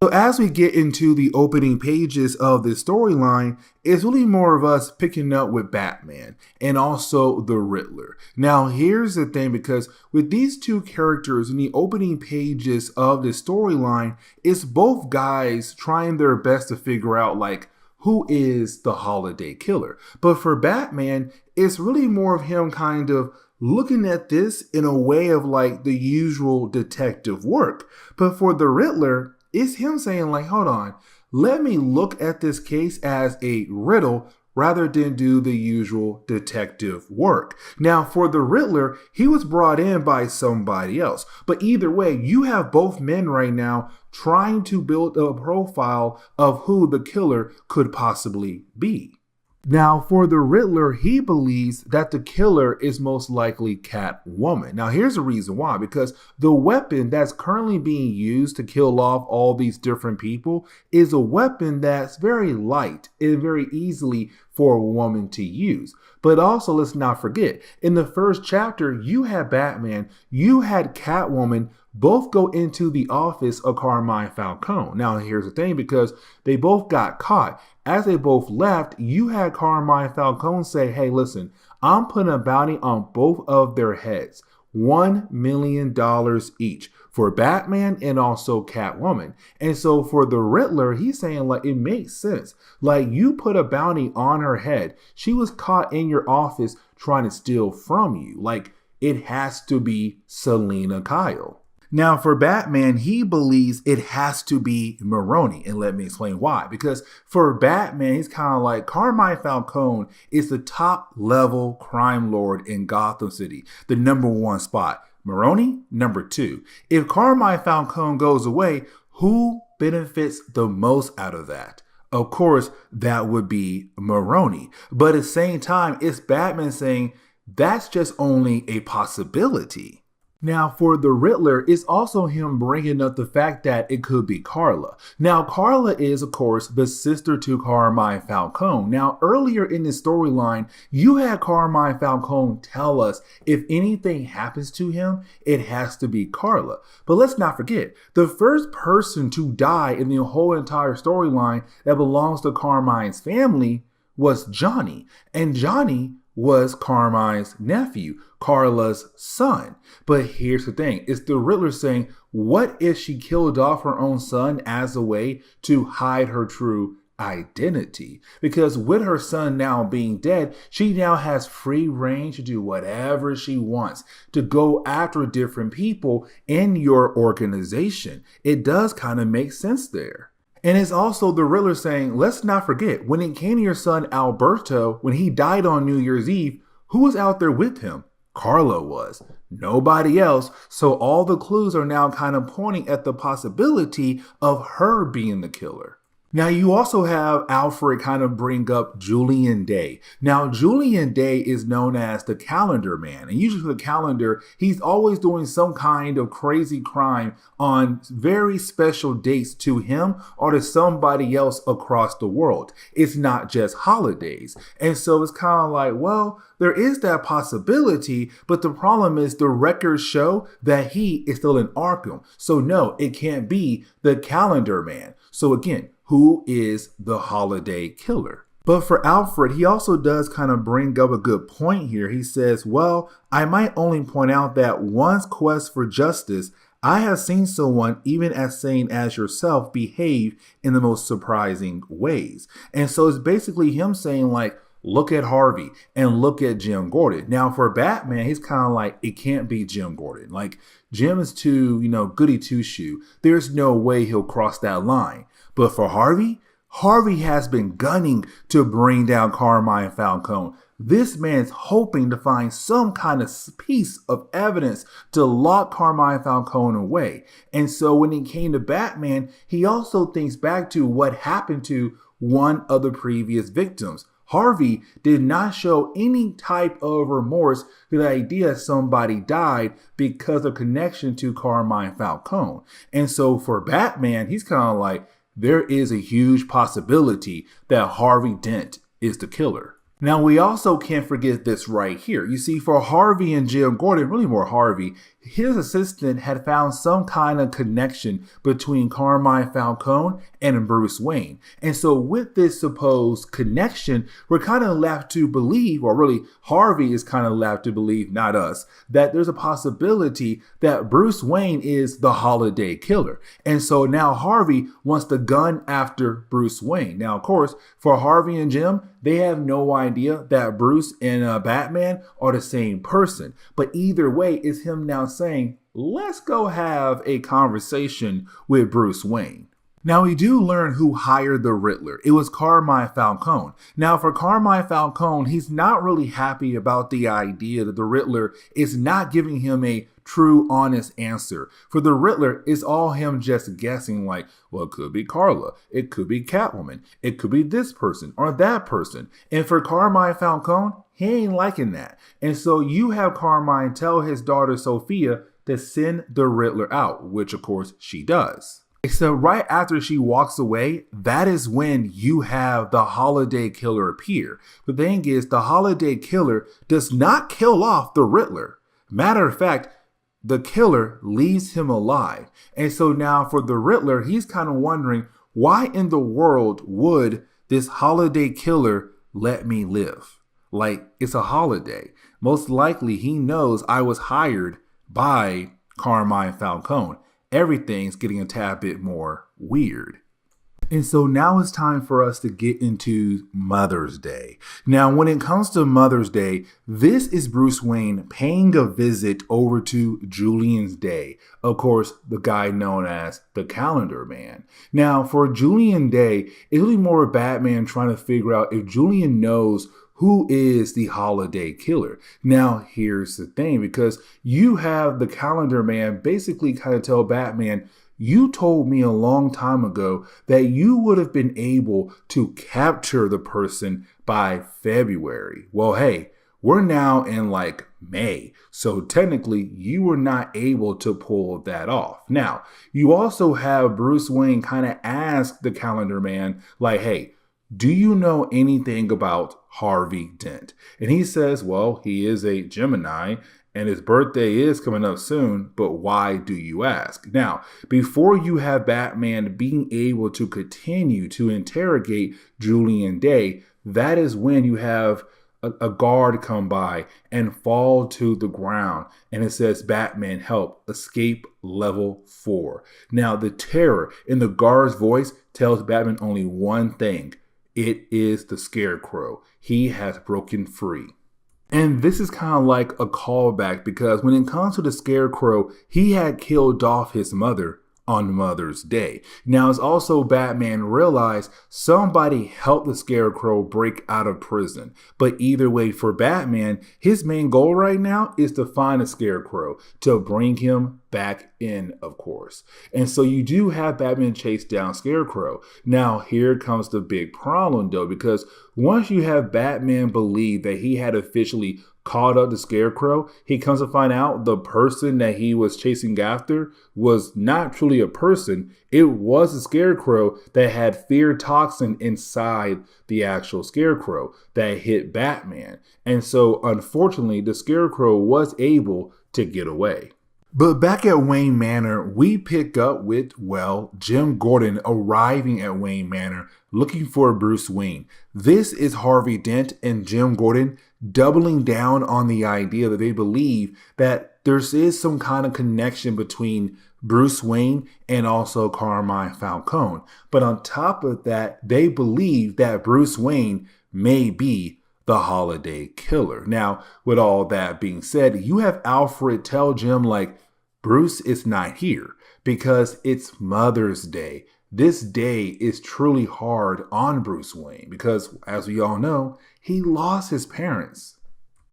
So as we get into the opening pages of this storyline, it's really more of us picking up with Batman and also the Riddler. Now, here's the thing, because with these two characters in the opening pages of the storyline, it's both guys trying their best to figure out like, who is the Holiday Killer? But for Batman, it's really more of him kind of looking at this in a way of like the usual detective work. But for the Riddler, it's him saying like, hold on, let me look at this case as a riddle rather than do the usual detective work. Now, for the Riddler, he was brought in by somebody else. But either way, you have both men right now trying to build a profile of who the killer could possibly be. Now, for the Riddler, he believes that the killer is most likely Catwoman. Now, here's the reason why. Because the weapon that's currently being used to kill off all these different people is a weapon that's very light and very easily for a woman to use. But also, let's not forget, in the first chapter, you had Batman, you had Catwoman, both go into the office of Carmine Falcone. Now, here's the thing, because they both got caught. As they both left, you had Carmine Falcone say, hey, listen, I'm putting a bounty on both of their heads. $1 million each for Batman and also Catwoman. And so for the Riddler, he's saying like, it makes sense. Like, you put a bounty on her head. She was caught in your office trying to steal from you. Like, it has to be Selina Kyle. Now, for Batman, he believes it has to be Maroni. And let me explain why. Because for Batman, he's kind of like Carmine Falcone is the top level crime lord in Gotham City, the number one spot. Maroni, number two. If Carmine Falcone goes away, who benefits the most out of that? Of course, that would be Maroni. But at the same time, it's Batman saying that's just only a possibility. Now, for the Riddler, it's also him bringing up the fact that it could be Carla. Now, Carla is, of course, the sister to Carmine Falcone. Now, earlier in the storyline, you had Carmine Falcone tell us if anything happens to him, it has to be Carla. But let's not forget, the first person to die in the whole entire storyline that belongs to Carmine's family was Johnny. And Johnny was Carmine's nephew, Carla's son. But here's the thing. It's the Riddler saying, what if she killed off her own son as a way to hide her true identity? Because with her son now being dead, she now has free reign to do whatever she wants, to go after different people in your organization. It does kind of make sense there. And it's also the Riddler saying, let's not forget, when it came to your son Alberto, when he died on New Year's Eve, who was out there with him? Carla was. Nobody else. So all the clues are now kind of pointing at the possibility of her being the killer. Now, you also have Alfred kind of bring up Julian Day. Now, Julian Day is known as the calendar man. And usually for the calendar, he's always doing some kind of crazy crime on very special dates to him or to somebody else across the world. It's not just holidays. And so it's kind of like, well, there is that possibility, but the problem is the records show that he is still in Arkham. So no, it can't be the calendar man. So again, who is the holiday killer? But for Alfred, he also does kind of bring up a good point here. He says, well, I might only point out that one's quest for justice, I have seen someone even as sane as yourself behave in the most surprising ways. And so it's basically him saying like, look at Harvey and look at Jim Gordon. Now for Batman, he's kind of like, it can't be Jim Gordon. Like Jim is too, goody two shoe. There's no way he'll cross that line. But for Harvey, Harvey has been gunning to bring down Carmine Falcone. This man's hoping to find some kind of piece of evidence to lock Carmine Falcone away. And so when it came to Batman, he also thinks back to what happened to one of the previous victims. Harvey did not show any type of remorse to the idea somebody died because of connection to Carmine Falcone. And so for Batman, he's kind of like, there is a huge possibility that Harvey Dent is the killer. Now, we also can't forget this right here. You see, for Harvey and Jim Gordon, really more Harvey, his assistant had found some kind of connection between Carmine Falcone and Bruce Wayne. And so with this supposed connection, we're kind of left to believe, or really Harvey is kind of left to believe, not us, that there's a possibility that Bruce Wayne is the holiday killer. And so now Harvey wants to gun after Bruce Wayne. Now, of course, for Harvey and Jim, they have no idea that Bruce and Batman are the same person. But either way, it's him now saying, let's go have a conversation with Bruce Wayne. Now, we do learn who hired the Riddler. It was Carmine Falcone. Now, for Carmine Falcone, he's not really happy about the idea that the Riddler is not giving him a true, honest answer. For the Riddler, it's all him just guessing like, well, it could be Carla. It could be Catwoman. It could be this person or that person. And for Carmine Falcone, he ain't liking that. And so you have Carmine tell his daughter Sophia to send the Riddler out, which of course she does. Except right after she walks away, that is when you have the holiday killer appear. The thing is, the holiday killer does not kill off the Riddler. Matter of fact, the killer leaves him alive. And so now for the Riddler, he's kind of wondering, why in the world would this holiday killer let me live? Like, it's a holiday. Most likely he knows I was hired by Carmine Falcone. Everything's getting a tad bit more weird. And so now it's time for us to get into Mother's Day. Now, when it comes to Mother's Day, this is Bruce Wayne paying a visit over to Julian's Day. Of course, the guy known as the Calendar Man. Now, for Julian Day, it's really more Batman trying to figure out if Julian knows who is the holiday killer. Now, here's the thing, because you have the Calendar Man basically kind of tell Batman, you told me a long time ago that you would have been able to capture the person by February. Well, hey, we're now in like May. So technically you were not able to pull that off. Now, you also have Bruce Wayne kind of ask the Calendar Man, like, hey, do you know anything about Harvey Dent? And he says, well, he is a Gemini and his birthday is coming up soon, but why do you ask? Now, before you have Batman being able to continue to interrogate Julian Day, that is when you have a guard come by and fall to the ground. And it says, Batman, help, escape level 4. Now, the terror in the guard's voice tells Batman only one thing. It is the Scarecrow. He has broken free. And this is kind of like a callback because when it comes to the Scarecrow, he had killed off his mother on Mother's Day. Now, it's also Batman realized somebody helped the Scarecrow break out of prison. But either way, for Batman, his main goal right now is to find the Scarecrow to bring him back in, of course. And so you do have Batman chase down Scarecrow. Now, here comes the big problem, though, because once you have Batman believe that he had officially caught up the Scarecrow, he comes to find out the person that he was chasing after was not truly a person. It was a Scarecrow that had fear toxin inside the actual Scarecrow that hit Batman. And so, unfortunately, the Scarecrow was able to get away. But back at Wayne Manor, we pick up with, well, Jim Gordon arriving at Wayne Manor looking for Bruce Wayne. This is Harvey Dent and Jim Gordon doubling down on the idea that they believe that there is some kind of connection between Bruce Wayne and also Carmine Falcone. But on top of that, they believe that Bruce Wayne may be the holiday killer. Now, with all that being said, you have Alfred tell Jim, like, Bruce is not here because it's Mother's Day. This day is truly hard on Bruce Wayne because, as we all know, he lost his parents.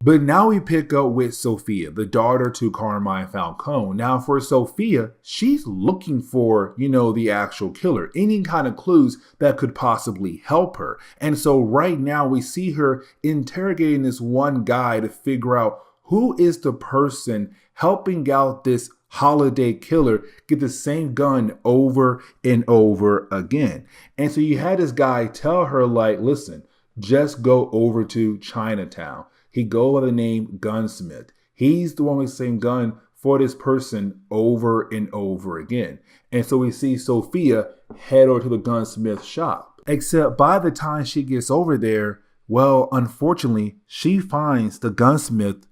But now we pick up with Sophia, the daughter to Carmine Falcone. Now for Sophia, she's looking for, the actual killer, any kind of clues that could possibly help her. And so right now we see her interrogating this one guy to figure out who is the person helping out this holiday killer get the same gun over and over again. And so you had this guy tell her, like, listen, just go over to Chinatown. He goes by the name Gunsmith. He's the one with the same gun for this person over and over again. And so we see Sophia head over to the gunsmith shop. Except by the time she gets over there, well, unfortunately, she finds the gunsmith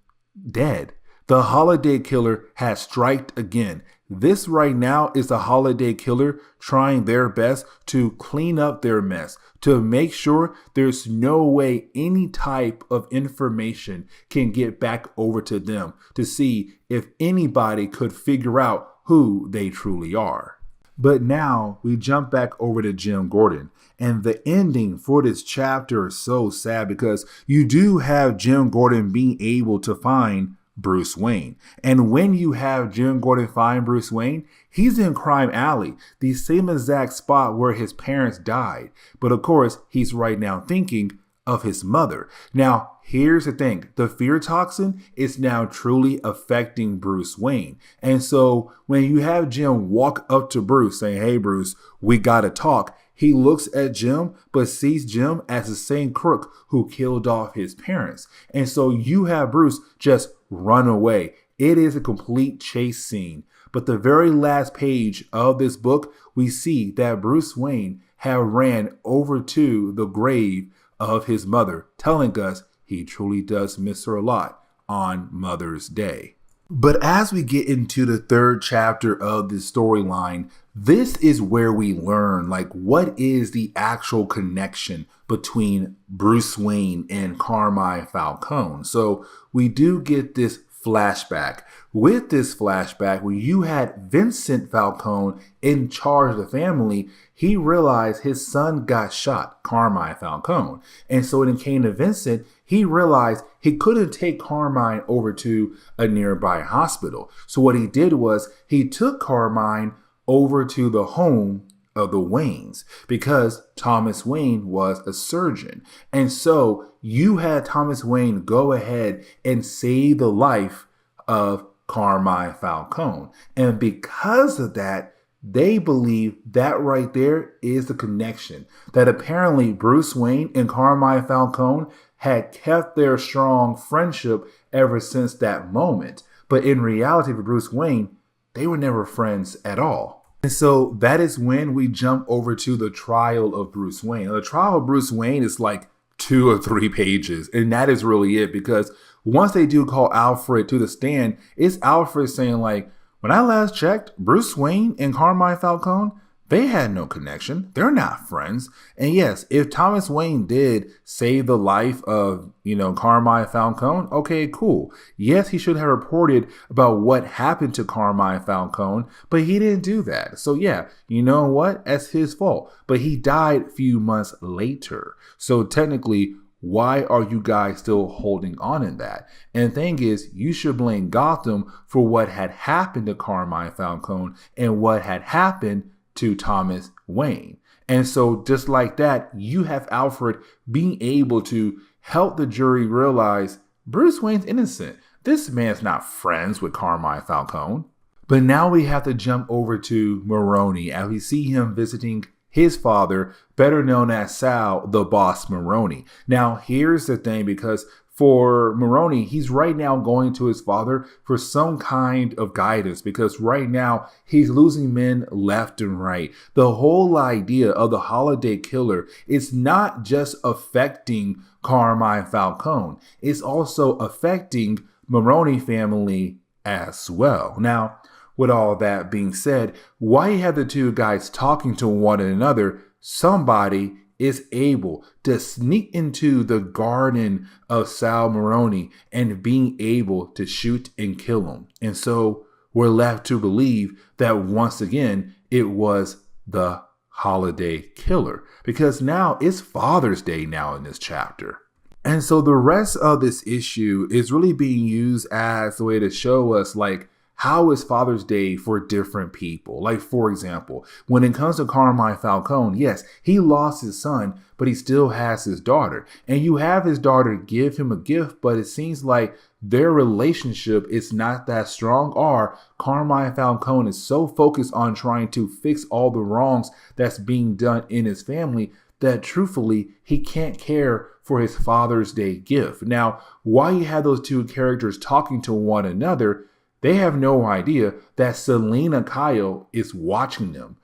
dead. The holiday killer has striked again. This right now is the holiday killer trying their best to clean up their mess, to make sure there's no way any type of information can get back over to them to see if anybody could figure out who they truly are. But now we jump back over to Jim Gordon. And the ending for this chapter is so sad because you do have Jim Gordon being able to find Bruce Wayne. And when you have Jim Gordon find Bruce Wayne, he's in Crime Alley, the same exact spot where his parents died. But of course, he's right now thinking of his mother. Now, here's the thing. The fear toxin is now truly affecting Bruce Wayne. And so when you have Jim walk up to Bruce saying, hey, Bruce, we gotta talk. He looks at Jim, but sees Jim as the same crook who killed off his parents. And so you have Bruce just run away. It is a complete chase scene. But the very last page of this book, we see that Bruce Wayne had ran over to the grave of his mother, telling us he truly does miss her a lot on Mother's Day. But as we get into the third chapter of this storyline, this is where we learn like what is the actual connection between Bruce Wayne and Carmine Falcone. So we do get this flashback. With this flashback, when you had Vincent Falcone in charge of the family, he realized his son got shot, Carmine Falcone. And so when it came to Vincent, he realized he couldn't take Carmine over to a nearby hospital. So what he did was he took Carmine over to the home of the Waynes because Thomas Wayne was a surgeon. And so you had Thomas Wayne go ahead and save the life of Carmine Falcone. And because of that, they believe that right there is the connection. That apparently Bruce Wayne and Carmine Falcone had kept their strong friendship ever since that moment. But in reality, for Bruce Wayne, they were never friends at all. And so that is when we jump over to the trial of Bruce Wayne. The trial of Bruce Wayne is like 2 or 3 pages. And that is really it, because once they do call Alfred to the stand, it's Alfred saying like, when I last checked, Bruce Wayne and Carmine Falcone, they had no connection. They're not friends. And yes, if Thomas Wayne did save the life of, Carmine Falcone, okay, cool. Yes, he should have reported about what happened to Carmine Falcone, but he didn't do that. So yeah, you know what? That's his fault. But he died a few months later. So technically, why are you guys still holding on in that? And the thing is, you should blame Gotham for what had happened to Carmine Falcone and what had happened to Thomas Wayne. And so just like that, you have Alfred being able to help the jury realize Bruce Wayne's innocent. This man's not friends with Carmine Falcone. But now we have to jump over to Maroni as we see him visiting his father, better known as Sal, the Boss Maroni. Now, here's the thing, because for Maroni, he's right now going to his father for some kind of guidance, because right now he's losing men left and right. The whole idea of the holiday killer is not just affecting Carmine Falcone, it's also affecting Maroni family as well. Now, with all that being said, while you have the two guys talking to one another, somebody is able to sneak into the garden of Sal Maroni and being able to shoot and kill him. And so we're left to believe that once again, it was the holiday killer, because now it's Father's Day now in this chapter. And so the rest of this issue is really being used as a way to show us like, how is Father's Day for different people? Like, for example, when it comes to Carmine Falcone, yes, he lost his son, but he still has his daughter. And you have his daughter give him a gift, but it seems like their relationship is not that strong, or Carmine Falcone is so focused on trying to fix all the wrongs that's being done in his family that truthfully, he can't care for his Father's Day gift. Now, while you have those two characters talking to one another, they have no idea that Selina Kyle is watching them.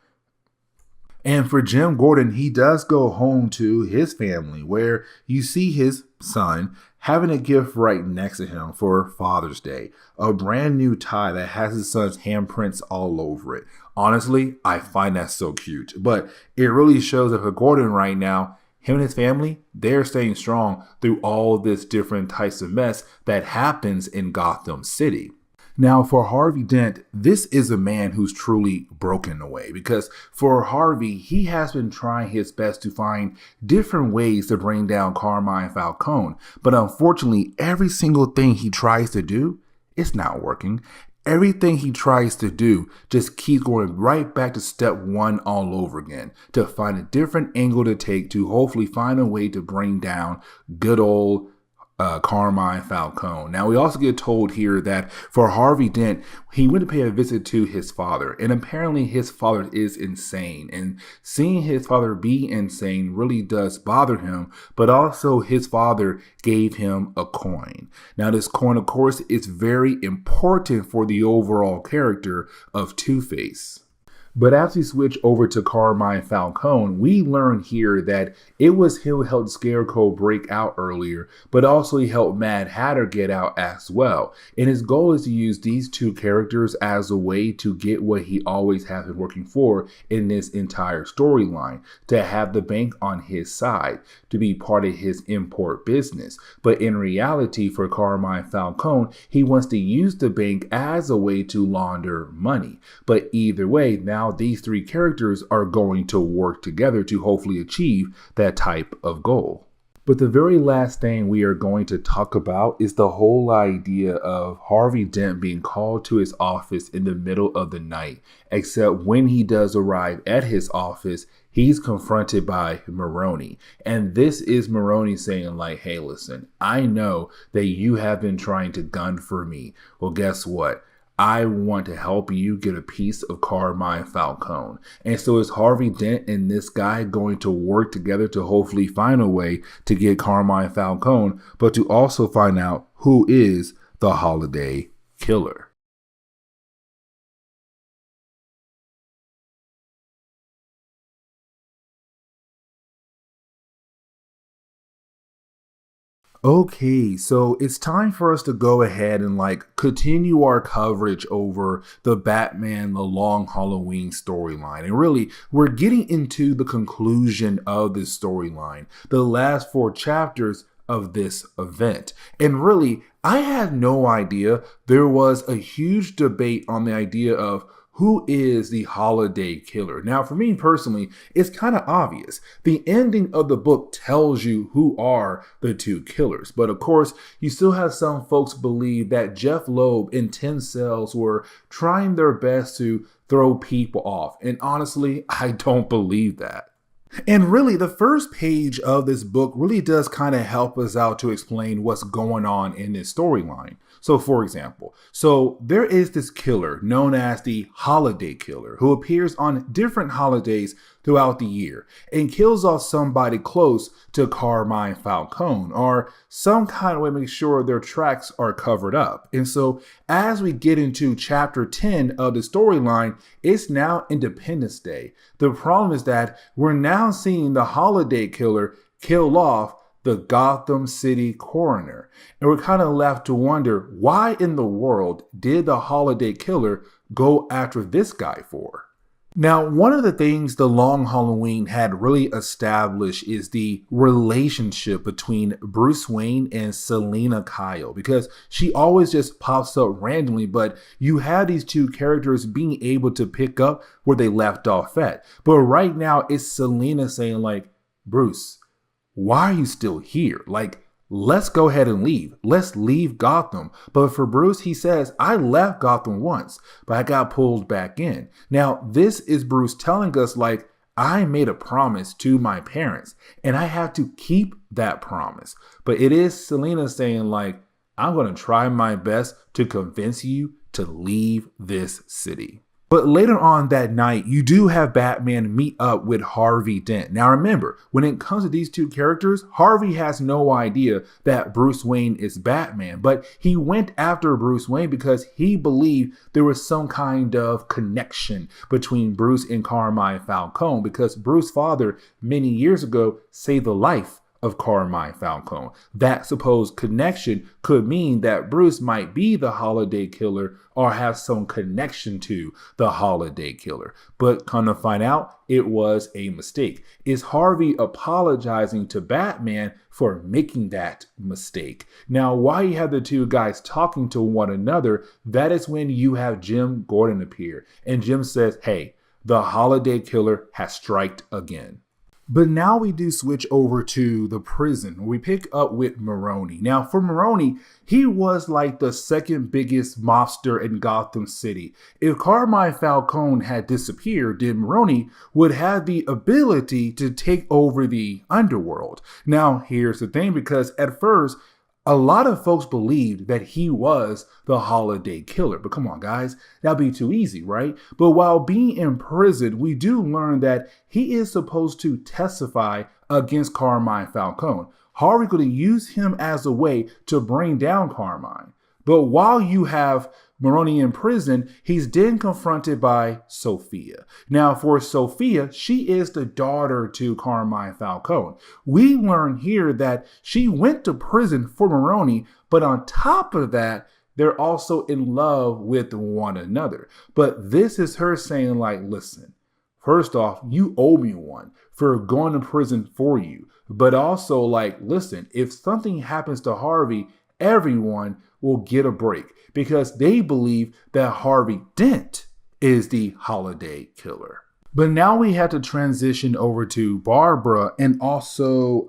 And for Jim Gordon, he does go home to his family, where you see his son having a gift right next to him for Father's Day. A brand new tie that has his son's handprints all over it. Honestly, I find that so cute. But it really shows that for Gordon right now, him and his family, they're staying strong through all this different types of mess that happens in Gotham City. Now, for Harvey Dent, this is a man who's truly broken away, because for Harvey, he has been trying his best to find different ways to bring down Carmine Falcone. But unfortunately, every single thing he tries to do, it's not working. Everything he tries to do just keeps going right back to step one all over again, to find a different angle to take to hopefully find a way to bring down good old Carmine Falcone. Now, we also get told here that for Harvey Dent, he went to pay a visit to his father, and apparently his father is insane, and seeing his father be insane really does bother him, but also his father gave him a coin. Now, this coin, of course, is very important for the overall character of Two-Face. But as we switch over to Carmine Falcone, we learn here that it was him who helped Scarecrow break out earlier, but also he helped Mad Hatter get out as well. And his goal is to use these two characters as a way to get what he always has been working for in this entire storyline, to have the bank on his side, to be part of his import business. But in reality, for Carmine Falcone, he wants to use the bank as a way to launder money. But either way, now these three characters are going to work together to hopefully achieve that type of goal. But the very last thing we are going to talk about is the whole idea of Harvey Dent being called to his office in the middle of the night, except when he does arrive at his office, he's confronted by Maroni. And this is Maroni saying like, hey, listen, I know that you have been trying to gun for me. Well, guess what? I want to help you get a piece of Carmine Falcone. And so is Harvey Dent and this guy going to work together to hopefully find a way to get Carmine Falcone, but to also find out who is the holiday killer. Okay, so it's time for us to go ahead and continue our coverage over the Batman The Long Halloween storyline. And really, we're getting into the conclusion of this storyline, the last 4 chapters of this event. And really, I had no idea there was a huge debate on the idea of who is the holiday killer. Now, for me personally, it's kind of obvious. The ending of the book tells you who are the 2 killers. But of course, you still have some folks believe that Jeff Loeb and Tim Sales were trying their best to throw people off. And honestly, I don't believe that. And really, the first page of this book really does kind of help us out to explain what's going on in this storyline. So for example, there is this killer known as the Holiday Killer who appears on different holidays throughout the year and kills off somebody close to Carmine Falcone or some kind of way to make sure their tracks are covered up. And so as we get into chapter 10 of the storyline, it's now Independence Day. The problem is that we're now seeing the Holiday Killer kill off the Gotham City coroner. And we're kind of left to wonder, why in the world did the Holiday Killer go after this guy for? Now, one of the things The Long Halloween had really established is the relationship between Bruce Wayne and Selina Kyle, because she always just pops up randomly, but you have these 2 characters being able to pick up where they left off at. But right now, it's Selina saying like, Bruce, why are you still here? Let's go ahead and leave. Let's leave Gotham. But for Bruce, he says, I left Gotham once, but I got pulled back in. Now, this is Bruce telling us I made a promise to my parents and I have to keep that promise. But it is Selina saying I'm going to try my best to convince you to leave this city. But later on that night, you do have Batman meet up with Harvey Dent. Now remember, when it comes to these 2 characters, Harvey has no idea that Bruce Wayne is Batman, but he went after Bruce Wayne because he believed there was some kind of connection between Bruce and Carmine Falcone, because Bruce's father many years ago saved the life of Carmine Falcone. That supposed connection could mean that Bruce might be the Holiday Killer or have some connection to the Holiday Killer. But come to find out, it was a mistake. Is Harvey apologizing to Batman for making that mistake? Now, while you have the 2 guys talking to one another, that is when you have Jim Gordon appear. And Jim says, hey, the Holiday Killer has striked again. But now we do switch over to the prison where we pick up with Maroni. Now for Maroni, he was the second biggest mobster in Gotham City. If Carmine Falcone had disappeared, then Maroni would have the ability to take over the underworld. Now here's the thing, because at first, a lot of folks believed that he was the Holiday Killer. But come on, guys, that'd be too easy, right? But while being in prison, we do learn that he is supposed to testify against Carmine Falcone. Harvey could use him as a way to bring down Carmine. But while you have Maroney in prison, he's then confronted by Sophia. Now, for Sophia, she is the daughter to Carmine Falcone. We learn here that she went to prison for Maroney, but on top of that, they're also in love with one another. But this is her saying, like, listen, first off, you owe me one for going to prison for you. But also, like, listen, if something happens to Harvey, everyone will get a break because they believe that Harvey Dent is the holiday killer. But now we have to transition over to Barbara and also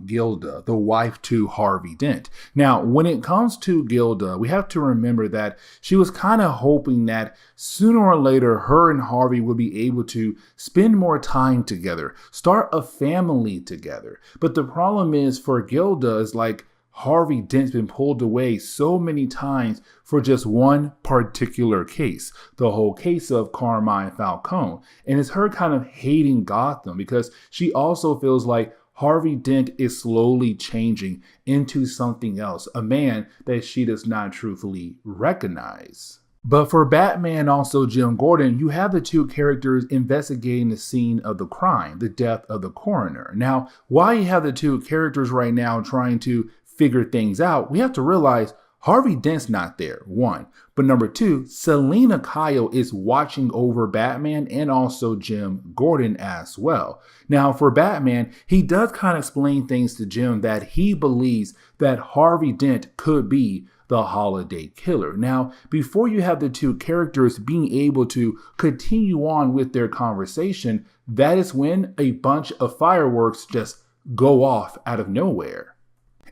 Gilda, the wife to Harvey Dent. Now, when it comes to Gilda, we have to remember that she was kind of hoping that sooner or later, her and Harvey would be able to spend more time together, start a family together. But the problem is for Gilda is like, Harvey Dent's been pulled away so many times for just one particular case, the whole case of Carmine Falcone. And it's her kind of hating Gotham because she also feels like Harvey Dent is slowly changing into something else, a man that she does not truthfully recognize. But for Batman, also Jim Gordon, you have the two characters investigating the scene of the crime, the death of the coroner. Now, while you have the two characters right now trying to figure things out, we have to realize Harvey Dent's not there, one. But number two, Selina Kyle is watching over Batman and also Jim Gordon as well. Now, for Batman, he does kind of explain things to Jim that he believes that Harvey Dent could be the holiday killer. Now, before you have the two characters being able to continue on with their conversation, that is when a bunch of fireworks just go off out of nowhere.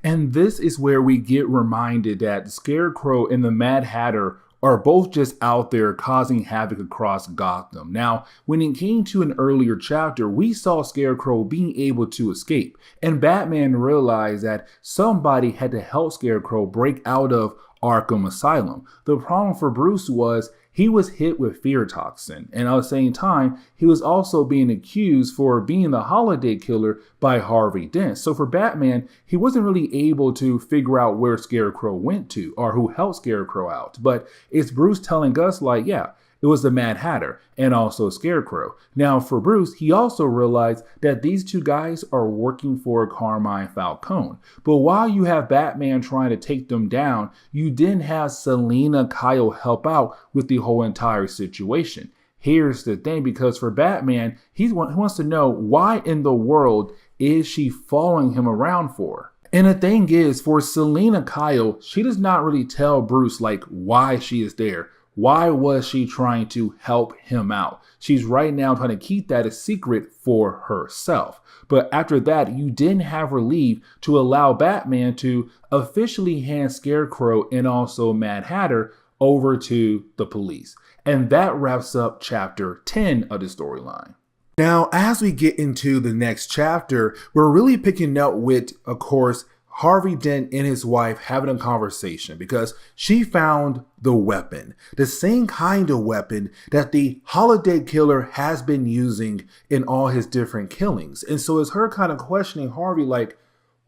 And this is where we get reminded that Scarecrow and the Mad Hatter are both just out there causing havoc across Gotham. Now, when it came to an earlier chapter, we saw Scarecrow being able to escape, and Batman realized that somebody had to help Scarecrow break out of Arkham Asylum. The problem for Bruce was he was hit with fear toxin, and at the same time, he was also being accused for being the holiday killer by Harvey Dent. So for Batman, he wasn't really able to figure out where Scarecrow went to or who helped Scarecrow out. But it's Bruce telling us, like, yeah, it was the Mad Hatter and also Scarecrow. Now, for Bruce, he also realized that these two guys are working for Carmine Falcone. But while you have Batman trying to take them down, you didn't have Selina Kyle help out with the whole entire situation. Here's the thing, because for Batman, he wants to know why in the world is she following him around for? And the thing is, for Selina Kyle, she does not really tell Bruce like why she is there. Why was she trying to help him out? She's right now trying to keep that a secret for herself. But after that, you didn't have her leave to allow Batman to officially hand Scarecrow and also Mad Hatter over to the police. And that wraps up chapter 10 of the storyline. Now, as we get into the next chapter, we're really picking up with, of course, Harvey Dent and his wife having a conversation because she found the weapon, the same kind of weapon that the holiday killer has been using in all his different killings. And so it's her kind of questioning Harvey like,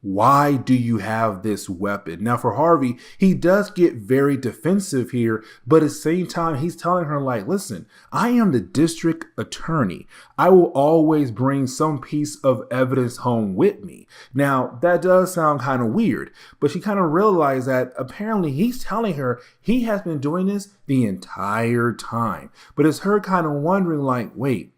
why do you have this weapon? Now for Harvey, he does get very defensive here, but at the same time, he's telling her like, listen, I am the district attorney. I will always bring some piece of evidence home with me. Now that does sound kind of weird, but she kind of realized that apparently he's telling her he has been doing this the entire time. But it's her kind of wondering like, wait,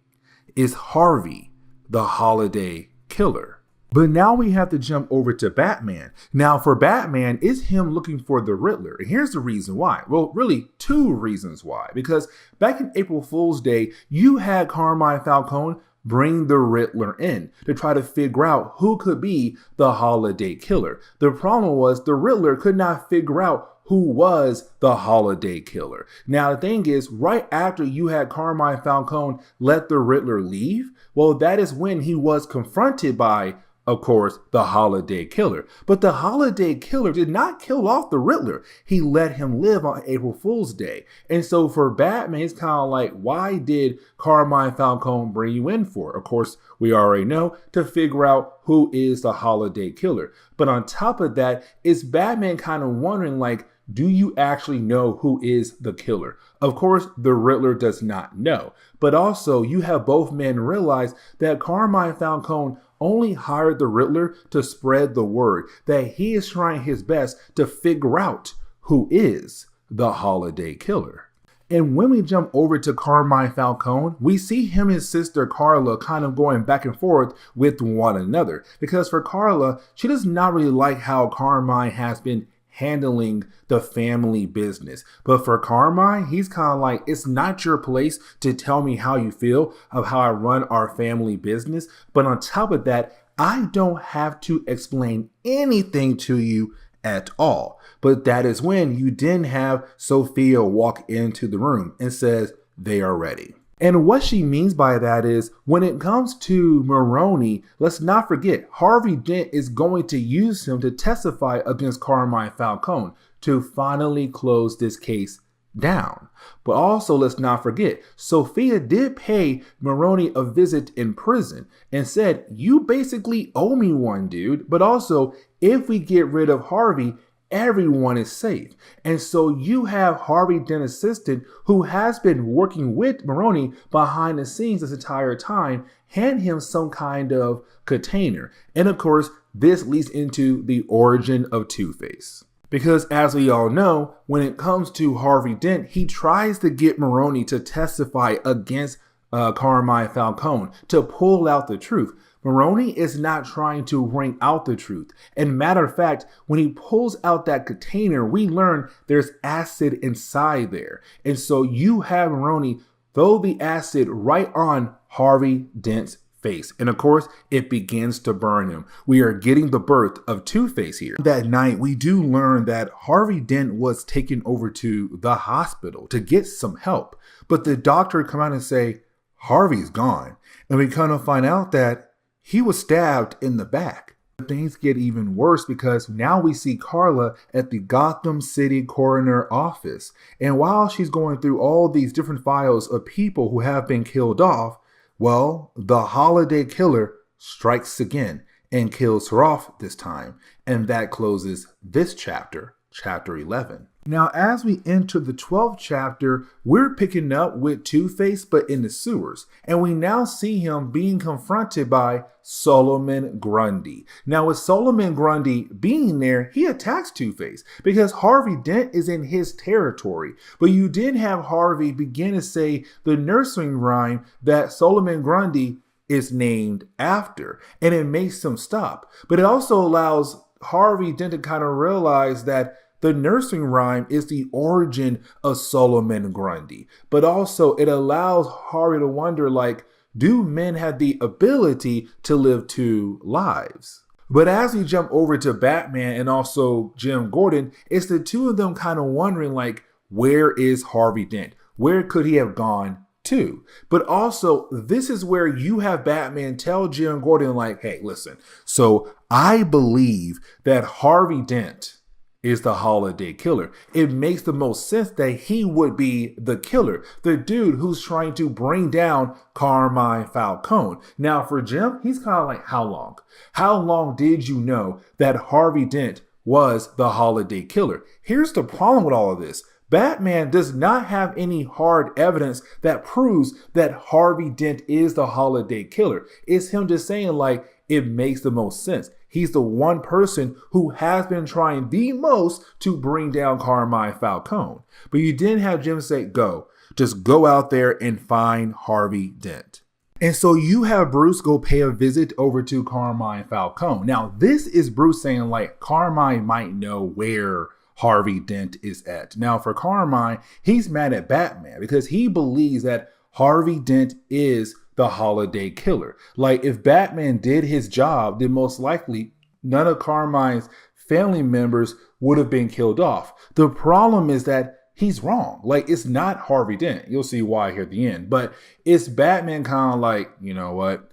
is Harvey the holiday killer? But now we have to jump over to Batman. Now for Batman, it's him looking for the Riddler. And here's the reason why. Well, really two reasons why. Because back in April Fool's Day, you had Carmine Falcone bring the Riddler in to try to figure out who could be the holiday killer. The problem was the Riddler could not figure out who was the holiday killer. Now, the thing is, right after you had Carmine Falcone let the Riddler leave, well, that is when he was confronted by, of course, the holiday killer. But the holiday killer did not kill off the Riddler. He let him live on April Fool's Day. And so for Batman, it's kind of like, why did Carmine Falcone bring you in for? Of course, we already know, to figure out who is the holiday killer. But on top of that, it's Batman kind of wondering like, do you actually know who is the killer? Of course, the Riddler does not know. But also, you have both men realize that Carmine Falcone only hired the Riddler to spread the word that he is trying his best to figure out who is the holiday killer. And when we jump over to Carmine Falcone, we see him and his sister Carla kind of going back and forth with one another. Because for Carla, she does not really like how Carmine has been handling the family business. But for Carmine, he's kind of like, it's not your place to tell me how you feel of how I run our family business. But on top of that, I don't have to explain anything to you at all. But that is when you then have Sophia walk into the room and says they are ready. And what she means by that is when it comes to Maroni, let's not forget Harvey Dent is going to use him to testify against Carmine Falcone to finally close this case down. But also let's not forget Sophia did pay Maroni a visit in prison and said, you basically owe me one, dude. But also if we get rid of Harvey, everyone is safe. And so you have Harvey Dent's assistant who has been working with Maroni behind the scenes this entire time, hand him some kind of container. And of course, this leads into the origin of Two-Face. Because as we all know, when it comes to Harvey Dent, he tries to get Maroni to testify against Carmine Falcone to pull out the truth. Maroni is not trying to wring out the truth. And matter of fact, when he pulls out that container, we learn there's acid inside there. And so you have Maroni throw the acid right on Harvey Dent's face. And of course, it begins to burn him. We are getting the birth of Two-Face here. That night, we do learn that Harvey Dent was taken over to the hospital to get some help. But the doctor come out and say, Harvey's gone. And we kind of find out that he was stabbed in the back. Things get even worse because now we see Carla at the Gotham City coroner office. And while she's going through all these different files of people who have been killed off, well, the holiday killer strikes again and kills her off this time. And that closes this chapter, chapter 11. Now, as we enter the 12th chapter, we're picking up with Two-Face, but in the sewers. And we now see him being confronted by Solomon Grundy. Now, with Solomon Grundy being there, he attacks Two-Face because Harvey Dent is in his territory. But you did have Harvey begin to say the nursery rhyme that Solomon Grundy is named after. And it makes him stop. But it also allows Harvey Dent to kind of realize that the nursing rhyme is the origin of Solomon Grundy, but also it allows Harvey to wonder, like, do men have the ability to live two lives? But as we jump over to Batman and also Jim Gordon, it's the two of them kind of wondering, like, where is Harvey Dent? Where could he have gone to? But also, this is where you have Batman tell Jim Gordon, like, hey, listen, so I believe that Harvey Dent is the holiday killer. It makes the most sense that he would be the killer, the dude who's trying to bring down Carmine Falcone. Now for Jim, he's kind of like, how long? How long did you know that Harvey Dent was the holiday killer? Here's the problem with all of this. Batman does not have any hard evidence that proves that Harvey Dent is the holiday killer. It's him just saying, like, it makes the most sense. He's the one person who has been trying the most to bring down Carmine Falcone. But you didn't have Jim say, go. Just go out there and find Harvey Dent. And so you have Bruce go pay a visit over to Carmine Falcone. Now, this is Bruce saying, like, Carmine might know where Harvey Dent is at. Now, for Carmine, he's mad at Batman because he believes that Harvey Dent is the holiday killer. Like, if Batman did his job, then most likely none of Carmine's family members would have been killed off. The problem is that he's wrong. Like, it's not Harvey Dent. You'll see why here at the end. But it's Batman kind of like, you know what?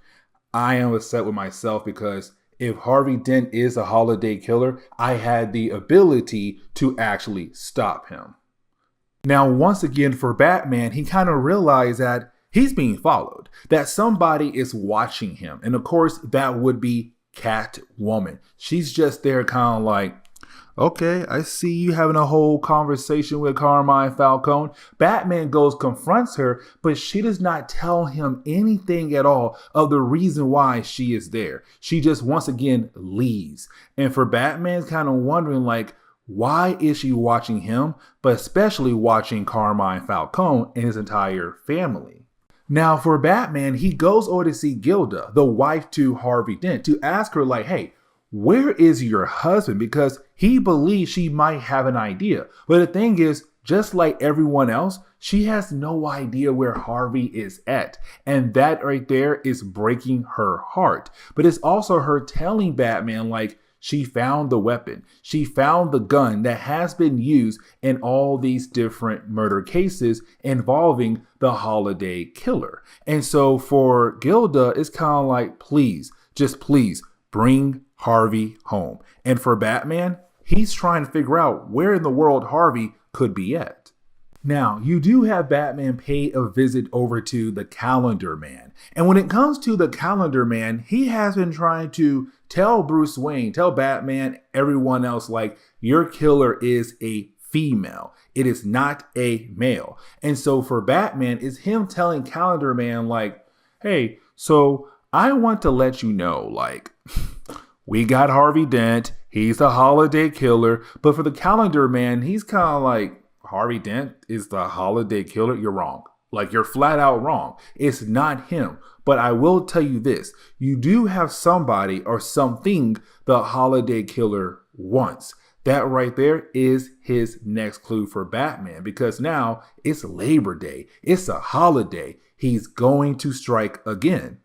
I am upset with myself because if Harvey Dent is a holiday killer, I had the ability to actually stop him. Now, once again, for Batman, he kind of realized that he's being followed, that somebody is watching him. And of course, that would be Catwoman. She's just there kind of like, Okay, I see you having a whole conversation with Carmine Falcone. Batman goes, confronts her, but she does not tell him anything at all of the reason why she is there. She just once again leaves. And for Batman's kind of wondering, like, why is she watching him, but especially watching Carmine Falcone and his entire family? Now, for Batman, he goes over to see Gilda, the wife to Harvey Dent, to ask her, like, hey, where is your husband? Because he believes she might have an idea. But the thing is, just like everyone else, she has no idea where Harvey is at. And that right there is breaking her heart. But it's also her telling Batman, like, she found the weapon. She found the gun that has been used in all these different murder cases involving the Holiday Killer. And so for Gilda, it's kind of like, please, just please bring Harvey home. And for Batman, he's trying to figure out where in the world Harvey could be at. Now, you do have Batman pay a visit over to the Calendar Man. And when it comes to the Calendar Man, he has been trying to tell Bruce Wayne, tell Batman, everyone else, like, your killer is a female. It is not a male. And so for Batman, it's him telling Calendar Man, like, hey, so I want to let you know, like, we got Harvey Dent. He's the Holiday Killer. But for the Calendar Man, he's kind of like, Harvey Dent is the Holiday Killer? You're wrong. Like, you're flat out wrong. It's not him. But I will tell you this. You do have somebody or something the Holiday Killer wants. That right there is his next clue for Batman, because now it's Labor Day. It's a holiday. He's going to strike again.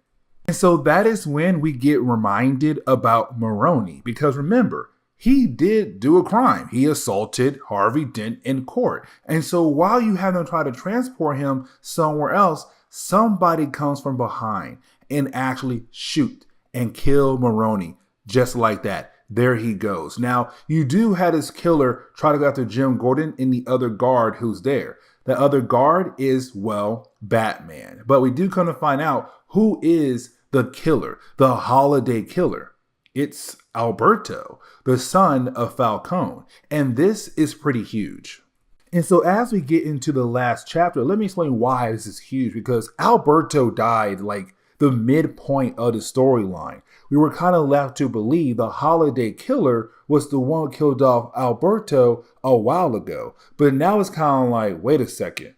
And so that is when we get reminded about Maroni, because remember, he did do a crime. He assaulted Harvey Dent in court. And so while you have them try to transport him somewhere else, somebody comes from behind and actually shoot and kill Maroni just like that. There he goes. Now, you do have this killer try to go after Jim Gordon and the other guard who's there. The other guard is, well, Batman. But we do come to find out who is the killer, the Holiday Killer. It's Alberto, the son of Falcone. And this is pretty huge. And so as we get into the last chapter, let me explain why this is huge, because Alberto died like the midpoint of the storyline. We were kind of left to believe the Holiday Killer was the one who killed off Alberto a while ago. But now it's kind of like, wait a second.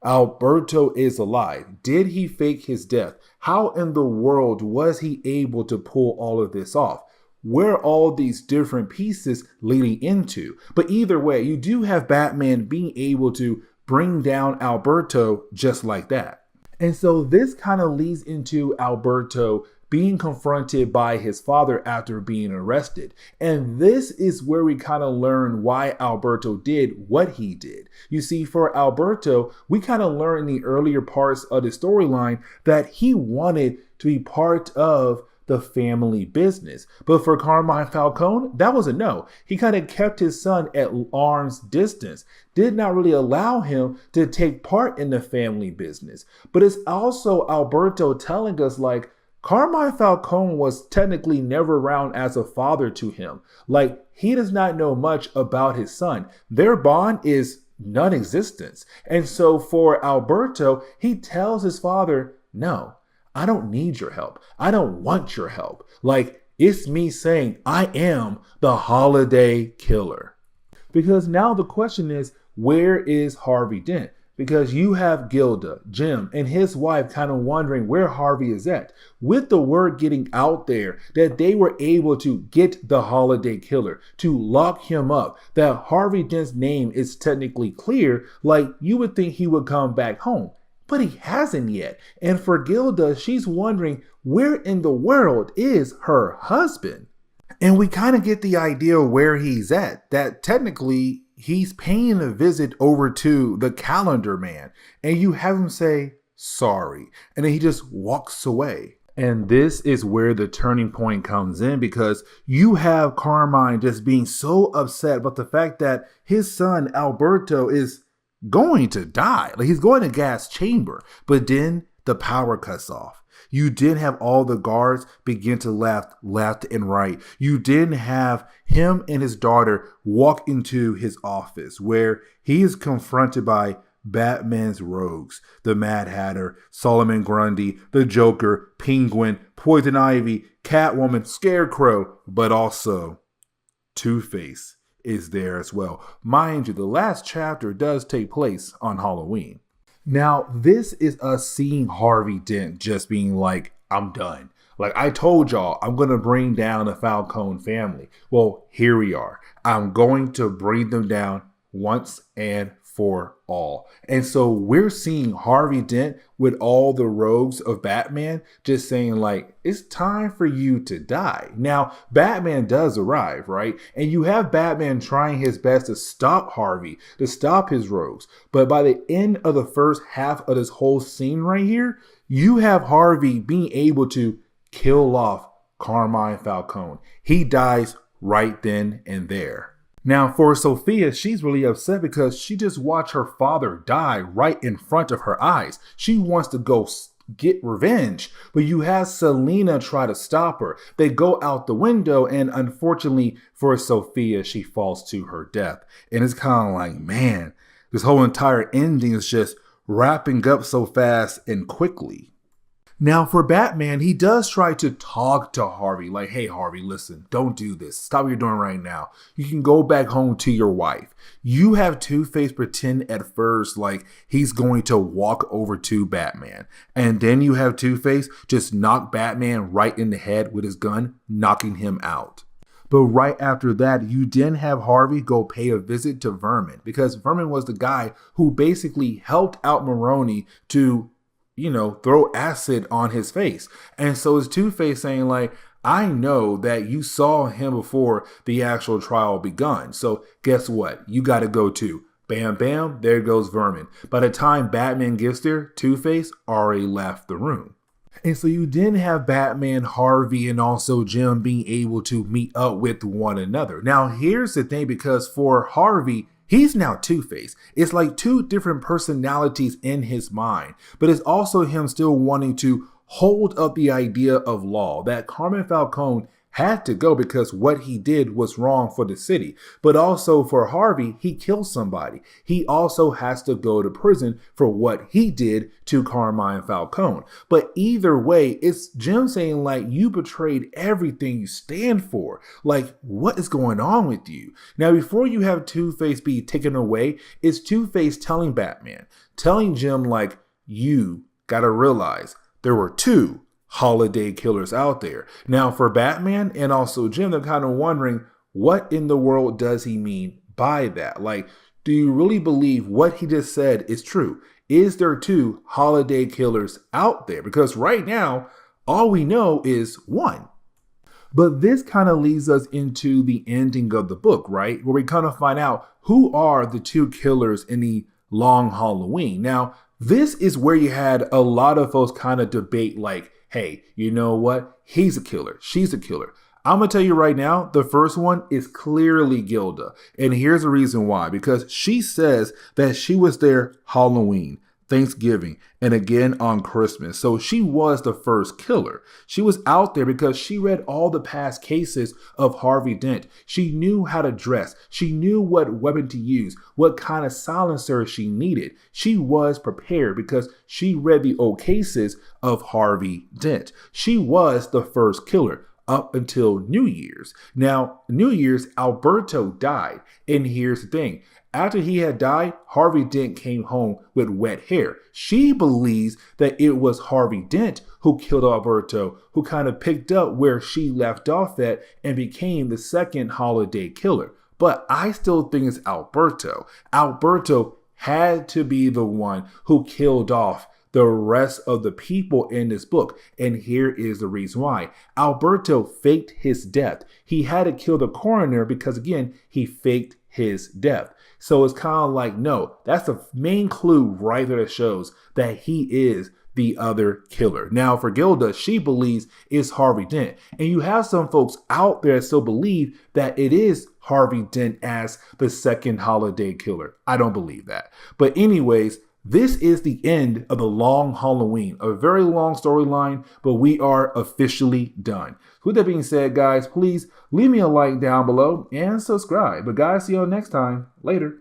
Alberto is alive. Did he fake his death? How in the world was he able to pull all of this off? Where are all these different pieces leading into? But either way, you do have Batman being able to bring down Alberto just like that. And so this kind of leads into Alberto being confronted by his father after being arrested. And this is where we kind of learn why Alberto did what he did. You see, for Alberto, we kind of learned in the earlier parts of the storyline that he wanted to be part of the family business. But for Carmine Falcone, that was a no. He kind of kept his son at arm's distance, did not really allow him to take part in the family business. But it's also Alberto telling us, like, Carmine Falcone was technically never around as a father to him. Like, he does not know much about his son. Their bond is non-existent. And so for Alberto, he tells his father, no, I don't need your help. I don't want your help. Like, it's me saying I am the Holiday Killer. Because now the question is, where is Harvey Dent? Because you have Gilda, Jim, and his wife kind of wondering where Harvey is at. With the word getting out there that they were able to get the Holiday Killer, to lock him up, that Harvey Dent's name is technically clear, like, you would think he would come back home. But he hasn't yet. And for Gilda, she's wondering where in the world is her husband? And we kind of get the idea where he's at, that technically he's paying a visit over to the Calendar Man, and you have him say, sorry. And then he just walks away. And this is where the turning point comes in, because you have Carmine just being so upset about the fact that his son, Alberto, is going to die. Like, he's going to gas chamber, but then the power cuts off. You didn't have all the guards begin to laugh left and right. You didn't have him and his daughter walk into his office where he is confronted by Batman's rogues, the Mad Hatter, Solomon Grundy, the Joker, Penguin, Poison Ivy, Catwoman, Scarecrow, but also Two-Face is there as well. Mind you, the last chapter does take place on Halloween. Now, this is us seeing Harvey Dent just being like, I'm done. Like I told y'all, I'm going to bring down the Falcone family. Well, here we are. I'm going to bring them down once and for all. And so we're seeing Harvey Dent with all the rogues of Batman just saying like, it's time for you to die. Now, Batman does arrive, right? And you have Batman trying his best to stop Harvey, to stop his rogues. But by the end of the first half of this whole scene right here, you have Harvey being able to kill off Carmine Falcone. He dies right then and there. Now, for Sophia, she's really upset because she just watched her father die right in front of her eyes. She wants to go get revenge, but you have Selena try to stop her. They go out the window, and unfortunately for Sophia, she falls to her death. And it's kind of like, man, this whole entire ending is just wrapping up so fast and quickly. Now, for Batman, he does try to talk to Harvey, like, hey, Harvey, listen, don't do this. Stop what you're doing right now. You can go back home to your wife. You have Two-Face pretend at first like he's going to walk over to Batman. And then you have Two-Face just knock Batman right in the head with his gun, knocking him out. But right after that, you then have Harvey go pay a visit to Vermin, because Vermin was the guy who basically helped out Maroni to throw acid on his face. And so it's Two-Face saying like, I know that you saw him before the actual trial begun. So guess what? You got to go too. Bam, bam, there goes Vermin. By the time Batman gets there, Two-Face already left the room. And so you then have Batman, Harvey, and also Jim being able to meet up with one another. Now, here's the thing, because for Harvey, he's now Two-Face. It's like two different personalities in his mind, but it's also him still wanting to hold up the idea of law, that Carmine Falcone had to go because what he did was wrong for the city. But also for Harvey, he killed somebody. He also has to go to prison for what he did to Carmine Falcone. But either way, it's Jim saying like, you betrayed everything you stand for. Like, what is going on with you? Now, before you have Two-Face be taken away, it's Two-Face telling Batman, telling Jim like, you gotta realize there were two holiday killers out there. Now, for Batman and also Jim, they're kind of wondering, what in the world does he mean by that? Like, do you really believe what he just said is true? Is there two holiday killers out there? Because right now, all we know is one. But this kind of leads us into the ending of the book, right? Where we kind of find out who are the two killers in the Long Halloween. Now, this is where you had a lot of folks kind of debate like, hey, you know what? He's a killer. She's a killer. I'm going to tell you right now, the first one is clearly Gilda. And here's the reason why. Because she says that she was there Halloween, Thanksgiving, and again on Christmas. So she was the first killer. She was out there because she read all the past cases of Harvey Dent. She knew how to dress. She knew what weapon to use, what kind of silencer she needed. She was prepared because she read the old cases of Harvey Dent. She was the first killer up until New Year's. Now, New Year's, Alberto died. And here's the thing. After he had died, Harvey Dent came home with wet hair. She believes that it was Harvey Dent who killed Alberto, who kind of picked up where she left off at and became the second holiday killer. But I still think it's Alberto. Alberto had to be the one who killed off the rest of the people in this book. And here is the reason why. Alberto faked his death. He had to kill the coroner because, again, he faked his death. So it's kind of like, no, that's the main clue right there that shows that he is the other killer. Now, for Gilda, she believes it's Harvey Dent. And you have some folks out there that still believe that it is Harvey Dent as the second holiday killer. I don't believe that. But anyways, This is the end of the long Halloween, a very long storyline, but we are officially done. With that being said, guys, please leave me a like down below and subscribe. But guys, see you all next time. Later.